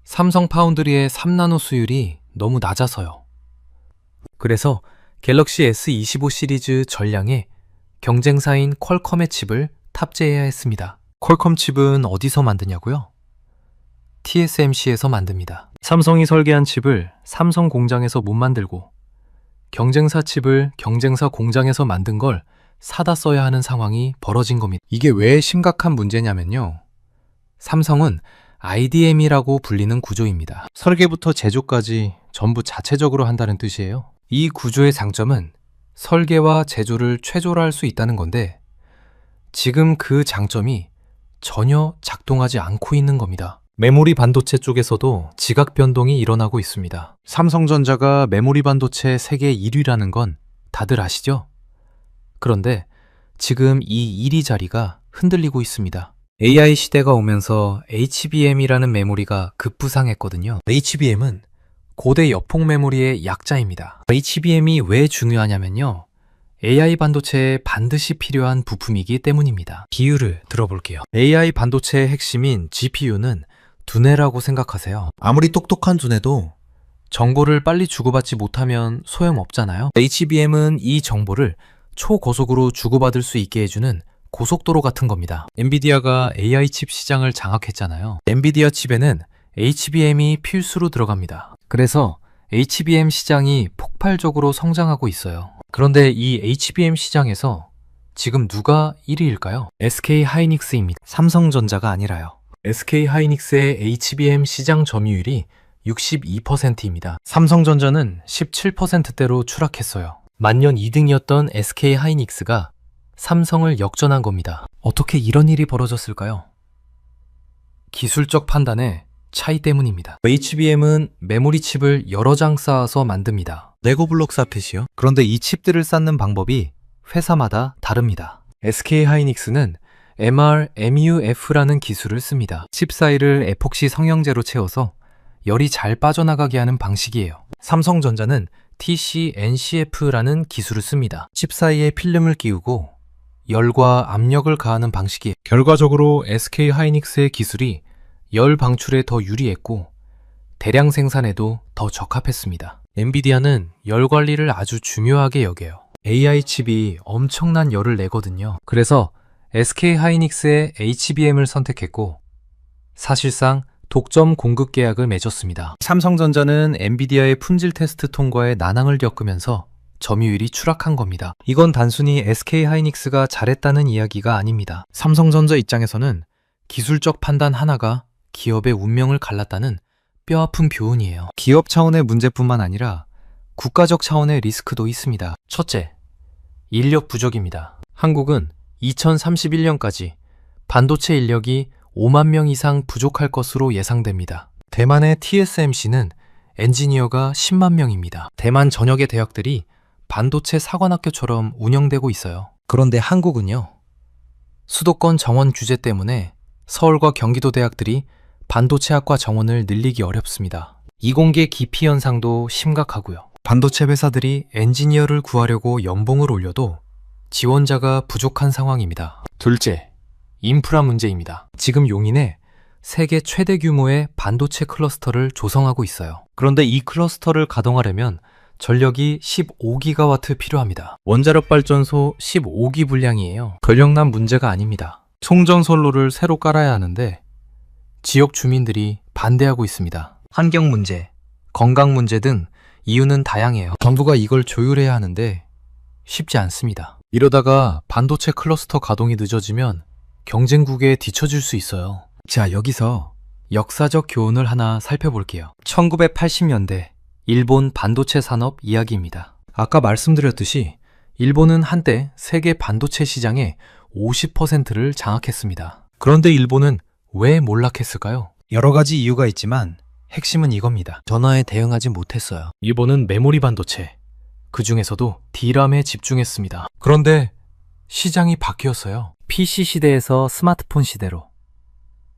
삼성 파운드리의 3나노 수율이 너무 낮아서요. 그래서 갤럭시 S25 시리즈 전량에 경쟁사인 퀄컴의 칩을 탑재해야 했습니다. 퀄컴 칩은 어디서 만드냐고요? TSMC에서 만듭니다. 삼성이 설계한 칩을 삼성 공장에서 못 만들고 경쟁사 칩을 경쟁사 공장에서 만든 걸 사다 써야 하는 상황이 벌어진 겁니다. 이게 왜 심각한 문제냐면요. 삼성은 IDM이라고 불리는 구조입니다. 설계부터 제조까지 전부 자체적으로 한다는 뜻이에요. 이 구조의 장점은 설계와 제조를 최소화할 수 있다는 건데 지금 그 장점이 전혀 작동하지 않고 있는 겁니다. 메모리 반도체 쪽에서도 지각 변동이 일어나고 있습니다. 삼성전자가 메모리 반도체 세계 1위라는 건 다들 아시죠? 그런데 지금 이 1위 자리가 흔들리고 있습니다. AI 시대가 오면서 HBM이라는 메모리가 급부상했거든요. HBM은 고대 여폭 메모리의 약자입니다. HBM이 왜 중요하냐면요. AI 반도체에 반드시 필요한 부품이기 때문입니다. 비유를 들어볼게요. AI 반도체의 핵심인 GPU는 두뇌라고 생각하세요. 아무리 똑똑한 두뇌도 정보를 빨리 주고받지 못하면 소용없잖아요. HBM은 이 정보를 초고속으로 주고받을 수 있게 해주는 고속도로 같은 겁니다. 엔비디아가 AI 칩 시장을 장악했잖아요. 엔비디아 칩에는 HBM이 필수로 들어갑니다. 그래서 HBM 시장이 폭발적으로 성장하고 있어요. 그런데 이 HBM 시장에서 지금 누가 1위일까요? SK 하이닉스입니다. 삼성전자가 아니라요. SK 하이닉스의 HBM 시장 점유율이 62%입니다. 삼성전자는 17%대로 추락했어요. 만년 2등이었던 SK 하이닉스가 삼성을 역전한 겁니다. 어떻게 이런 일이 벌어졌을까요? 기술적 판단의 차이 때문입니다. HBM은 메모리 칩을 여러 장 쌓아서 만듭니다. 레고 블록 쌓듯이요? 그런데 이 칩들을 쌓는 방법이 회사마다 다릅니다. SK 하이닉스는 MR-MUF라는 기술을 씁니다. 칩 사이를 에폭시 성형제로 채워서 열이 잘 빠져나가게 하는 방식이에요. 삼성전자는 TC-NCF라는 기술을 씁니다. 칩 사이에 필름을 끼우고 열과 압력을 가하는 방식이에요. 결과적으로 SK 하이닉스의 기술이 열 방출에 더 유리했고 대량 생산에도 더 적합했습니다. 엔비디아는 열 관리를 아주 중요하게 여겨요. AI 칩이 엄청난 열을 내거든요. 그래서 SK 하이닉스의 HBM을 선택했고 사실상 독점 공급 계약을 맺었습니다. 삼성전자는 엔비디아의 품질 테스트 통과에 난항을 겪으면서 점유율이 추락한 겁니다. 이건 단순히 SK 하이닉스가 잘했다는 이야기가 아닙니다. 삼성전자 입장에서는 기술적 판단 하나가 기업의 운명을 갈랐다는 뼈아픈 교훈이에요. 기업 차원의 문제뿐만 아니라 국가적 차원의 리스크도 있습니다. 첫째, 인력 부족입니다. 한국은 2031년까지 반도체 인력이 5만 명 이상 부족할 것으로 예상됩니다. 대만의 TSMC는 엔지니어가 10만 명입니다. 대만 전역의 대학들이 반도체 사관학교처럼 운영되고 있어요. 그런데 한국은요. 수도권 정원 규제 때문에 서울과 경기도 대학들이 반도체학과 정원을 늘리기 어렵습니다. 이공계 기피 현상도 심각하고요. 반도체 회사들이 엔지니어를 구하려고 연봉을 올려도 지원자가 부족한 상황입니다. 둘째, 인프라 문제입니다. 지금 용인에 세계 최대 규모의 반도체 클러스터를 조성하고 있어요. 그런데 이 클러스터를 가동하려면 전력이 15기가와트 필요합니다. 원자력 발전소 15기 분량이에요. 권력난 문제가 아닙니다. 송전선로를 새로 깔아야 하는데 지역 주민들이 반대하고 있습니다. 환경 문제, 건강 문제 등 이유는 다양해요. 정부가 이걸 조율해야 하는데 쉽지 않습니다. 이러다가 반도체 클러스터 가동이 늦어지면 경쟁국에 뒤처질 수 있어요. 자, 여기서 역사적 교훈을 하나 살펴볼게요. 1980년대 일본 반도체 산업 이야기입니다. 아까 말씀드렸듯이 일본은 한때 세계 반도체 시장의 50%를 장악했습니다. 그런데 일본은 왜 몰락했을까요? 여러 가지 이유가 있지만 핵심은 이겁니다. 전화에 대응하지 못했어요. 일본은 메모리 반도체, 그 중에서도 D램에 집중했습니다. 그런데 시장이 바뀌었어요. PC 시대에서 스마트폰 시대로,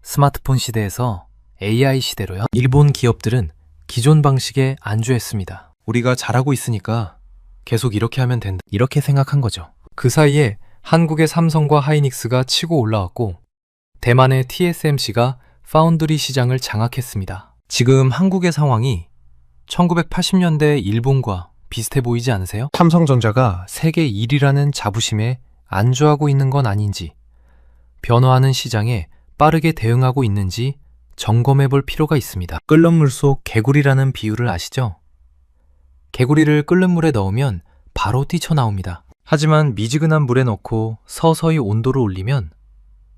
스마트폰 시대에서 AI 시대로요. 일본 기업들은 기존 방식에 안주했습니다. 우리가 잘하고 있으니까 계속 이렇게 하면 된다. 이렇게 생각한 거죠. 그 사이에 한국의 삼성과 하이닉스가 치고 올라왔고 대만의 TSMC가 파운드리 시장을 장악했습니다. 지금 한국의 상황이 1980년대 일본과 비슷해 보이지 않으세요? 삼성전자가 세계 1위라는 자부심에 안주하고 있는 건 아닌지, 변화하는 시장에 빠르게 대응하고 있는지 점검해 볼 필요가 있습니다. 끓는 물 속 개구리라는 비유를 아시죠? 개구리를 끓는 물에 넣으면 바로 뛰쳐나옵니다. 하지만 미지근한 물에 넣고 서서히 온도를 올리면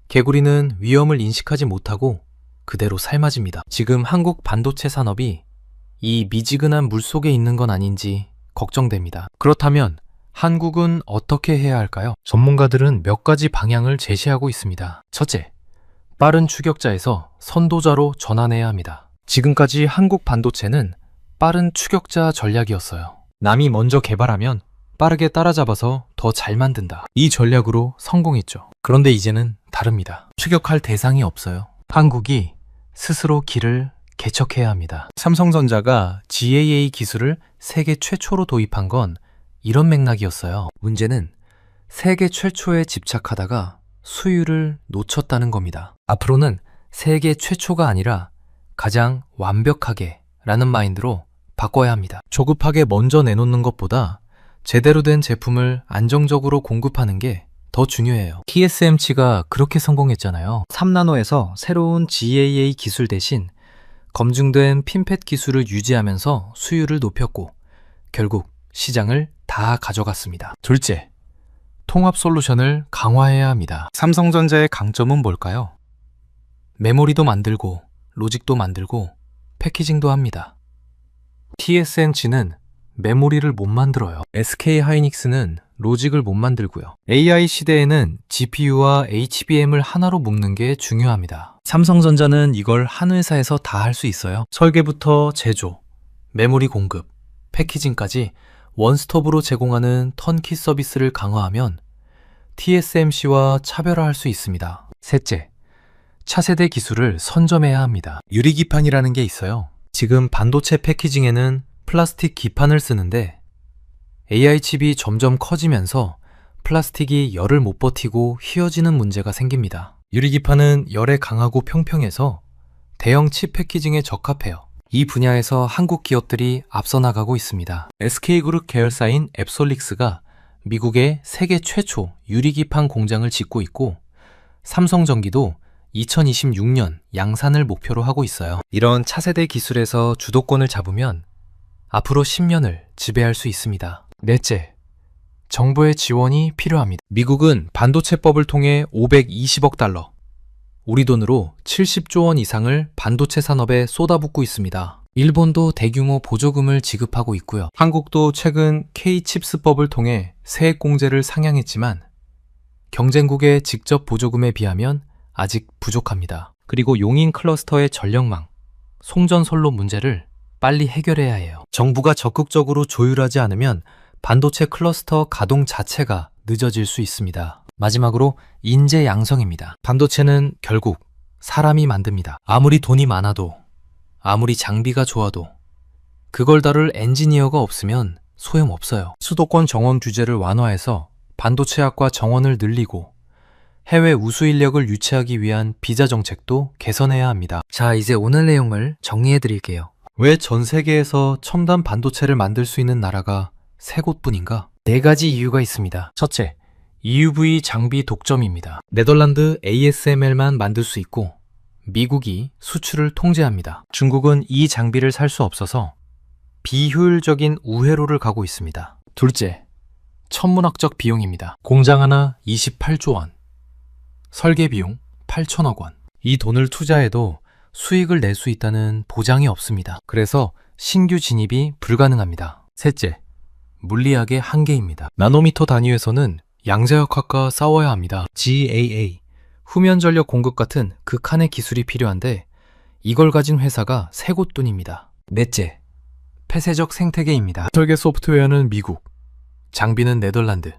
개구리는 위험을 인식하지 못하고 그대로 삶아집니다. 지금 한국 반도체 산업이 이 미지근한 물 속에 있는 건 아닌지 걱정됩니다. 그렇다면 한국은 어떻게 해야 할까요? 전문가들은 몇 가지 방향을 제시하고 있습니다. 첫째, 빠른 추격자에서 선도자로 전환해야 합니다. 지금까지 한국 반도체는 빠른 추격자 전략이었어요. 남이 먼저 개발하면 빠르게 따라잡아서 더 잘 만든다. 이 전략으로 성공했죠. 그런데 이제는 다릅니다. 추격할 대상이 없어요. 한국이 스스로 길을 개척해야 합니다. 삼성전자가 GAA 기술을 세계 최초로 도입한 건 이런 맥락이었어요. 문제는 세계 최초에 집착하다가 수율을 놓쳤다는 겁니다. 앞으로는 세계 최초가 아니라 가장 완벽하게 라는 마인드로 바꿔야 합니다. 조급하게 먼저 내놓는 것보다 제대로 된 제품을 안정적으로 공급하는 게 더 중요해요. TSMC가 그렇게 성공했잖아요. 3나노에서 새로운 GAA 기술 대신 검증된 핀팻 기술을 유지하면서 수율을 높였고 결국 시장을 다 가져갔습니다. 둘째, 통합 솔루션을 강화해야 합니다. 삼성전자의 강점은 뭘까요? 메모리도 만들고 로직도 만들고 패키징도 합니다. TSMC는 메모리를 못 만들어요. SK 하이닉스는 로직을 못 만들고요. AI 시대에는 GPU와 HBM을 하나로 묶는 게 중요합니다. 삼성전자는 이걸 한 회사에서 다 할 수 있어요. 설계부터 제조, 메모리 공급, 패키징까지 원스톱으로 제공하는 턴키 서비스를 강화하면 TSMC와 차별화할 수 있습니다. 셋째, 차세대 기술을 선점해야 합니다. 유리기판이라는 게 있어요. 지금 반도체 패키징에는 플라스틱 기판을 쓰는데 AI 칩이 점점 커지면서 플라스틱이 열을 못 버티고 휘어지는 문제가 생깁니다. 유리기판은 열에 강하고 평평해서 대형 칩 패키징에 적합해요. 이 분야에서 한국 기업들이 앞서 나가고 있습니다. SK그룹 계열사인 앱솔릭스가 미국의 세계 최초 유리기판 공장을 짓고 있고 삼성전기도 2026년 양산을 목표로 하고 있어요. 이런 차세대 기술에서 주도권을 잡으면 앞으로 10년을 지배할 수 있습니다. 넷째, 정부의 지원이 필요합니다. 미국은 반도체법을 통해 520억 달러, 우리 돈으로 70조 원 이상을 반도체 산업에 쏟아붓고 있습니다. 일본도 대규모 보조금을 지급하고 있고요. 한국도 최근 K칩스법을 통해 세액공제를 상향했지만 경쟁국의 직접 보조금에 비하면 아직 부족합니다. 그리고 용인 클러스터의 전력망, 송전선로 문제를 빨리 해결해야 해요. 정부가 적극적으로 조율하지 않으면 반도체 클러스터 가동 자체가 늦어질 수 있습니다. 마지막으로 인재 양성입니다. 반도체는 결국 사람이 만듭니다. 아무리 돈이 많아도, 아무리 장비가 좋아도 그걸 다룰 엔지니어가 없으면 소용없어요. 수도권 정원 규제를 완화해서 반도체학과 정원을 늘리고 해외 우수 인력을 유치하기 위한 비자 정책도 개선해야 합니다. 자, 이제 오늘 내용을 정리해 드릴게요. 왜 전 세계에서 첨단 반도체를 만들 수 있는 나라가 세 곳뿐인가? 네 가지 이유가 있습니다. 첫째, EUV 장비 독점입니다. 네덜란드 ASML만 만들 수 있고 미국이 수출을 통제합니다. 중국은 이 장비를 살 수 없어서 비효율적인 우회로를 가고 있습니다. 둘째, 천문학적 비용입니다. 공장 하나 28조 원, 설계 비용 8천억 원. 이 돈을 투자해도 수익을 낼 수 있다는 보장이 없습니다. 그래서 신규 진입이 불가능합니다. 셋째, 물리학의 한계입니다. 나노미터 단위에서는 양자역학과 싸워야 합니다. GAA, 후면 전력 공급 같은 극한의 기술이 필요한데 이걸 가진 회사가 세 곳뿐입니다. 넷째, 폐쇄적 생태계입니다. 설계 소프트웨어는 미국, 장비는 네덜란드,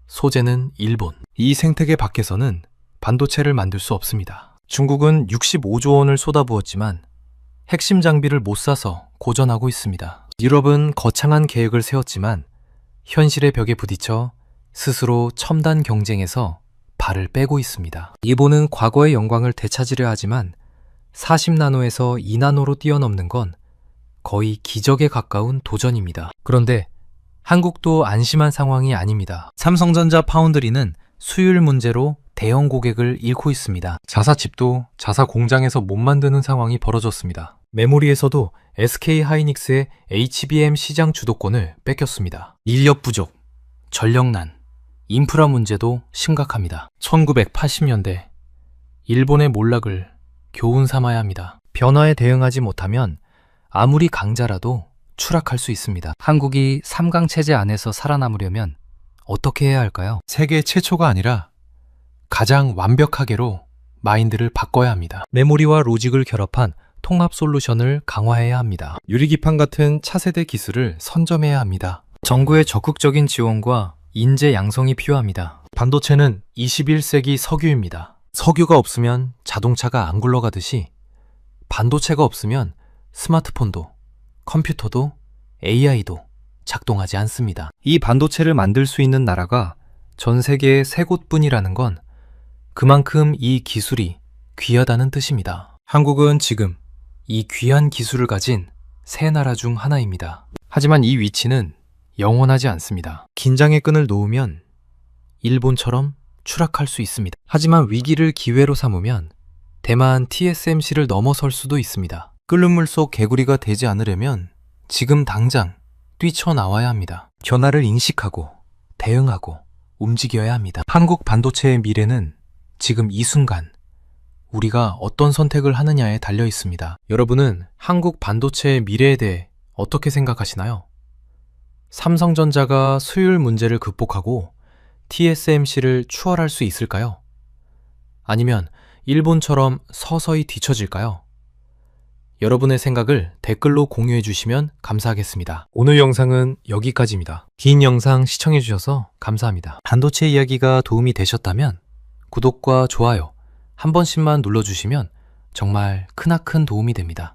소재는 일본. 이 생태계 밖에서는 반도체를 만들 수 없습니다. 중국은 65조 원을 쏟아부었지만 핵심 장비를 못 사서 고전하고 있습니다. 유럽은 거창한 계획을 세웠지만 현실의 벽에 부딪혀 스스로 첨단 경쟁에서 발을 빼고 있습니다. 일본은 과거의 영광을 되찾으려 하지만 40나노에서 2나노로 뛰어넘는 건 거의 기적에 가까운 도전입니다. 그런데 한국도 안심한 상황이 아닙니다. 삼성전자 파운드리는 수율 문제로 대형 고객을 잃고 있습니다. 자사칩도 자사 공장에서 못 만드는 상황이 벌어졌습니다. 메모리에서도 SK 하이닉스의 HBM 시장 주도권을 뺏겼습니다. 인력 부족, 전력난, 인프라 문제도 심각합니다. 1980년대 일본의 몰락을 교훈 삼아야 합니다. 변화에 대응하지 못하면 아무리 강자라도 추락할 수 있습니다. 한국이 3강 체제 안에서 살아남으려면 어떻게 해야 할까요? 세계 최초가 아니라 가장 완벽하게로 마인드를 바꿔야 합니다. 메모리와 로직을 결합한 통합 솔루션을 강화해야 합니다. 유리기판 같은 차세대 기술을 선점해야 합니다. 정부의 적극적인 지원과 인재 양성이 필요합니다. 반도체는 21세기 석유입니다. 석유가 없으면 자동차가 안 굴러가듯이 반도체가 없으면 스마트폰도, 컴퓨터도, AI도 작동하지 않습니다. 이 반도체를 만들 수 있는 나라가 전 세계에 3곳뿐이라는 건 그만큼 이 기술이 귀하다는 뜻입니다. 한국은 지금 이 귀한 기술을 가진 세 나라 중 하나입니다. 하지만 이 위치는 영원하지 않습니다. 긴장의 끈을 놓으면 일본처럼 추락할 수 있습니다. 하지만 위기를 기회로 삼으면 대만 TSMC를 넘어설 수도 있습니다. 끓는 물 속 개구리가 되지 않으려면 지금 당장 뛰쳐나와야 합니다. 변화를 인식하고 대응하고 움직여야 합니다. 한국 반도체의 미래는 지금 이 순간 우리가 어떤 선택을 하느냐에 달려 있습니다. 여러분은 한국 반도체의 미래에 대해 어떻게 생각하시나요? 삼성전자가 수율 문제를 극복하고 TSMC를 추월할 수 있을까요? 아니면 일본처럼 서서히 뒤처질까요? 여러분의 생각을 댓글로 공유해 주시면 감사하겠습니다. 오늘 영상은 여기까지입니다. 긴 영상 시청해 주셔서 감사합니다. 반도체 이야기가 도움이 되셨다면 구독과 좋아요 한 번씩만 눌러주시면 정말 크나큰 도움이 됩니다.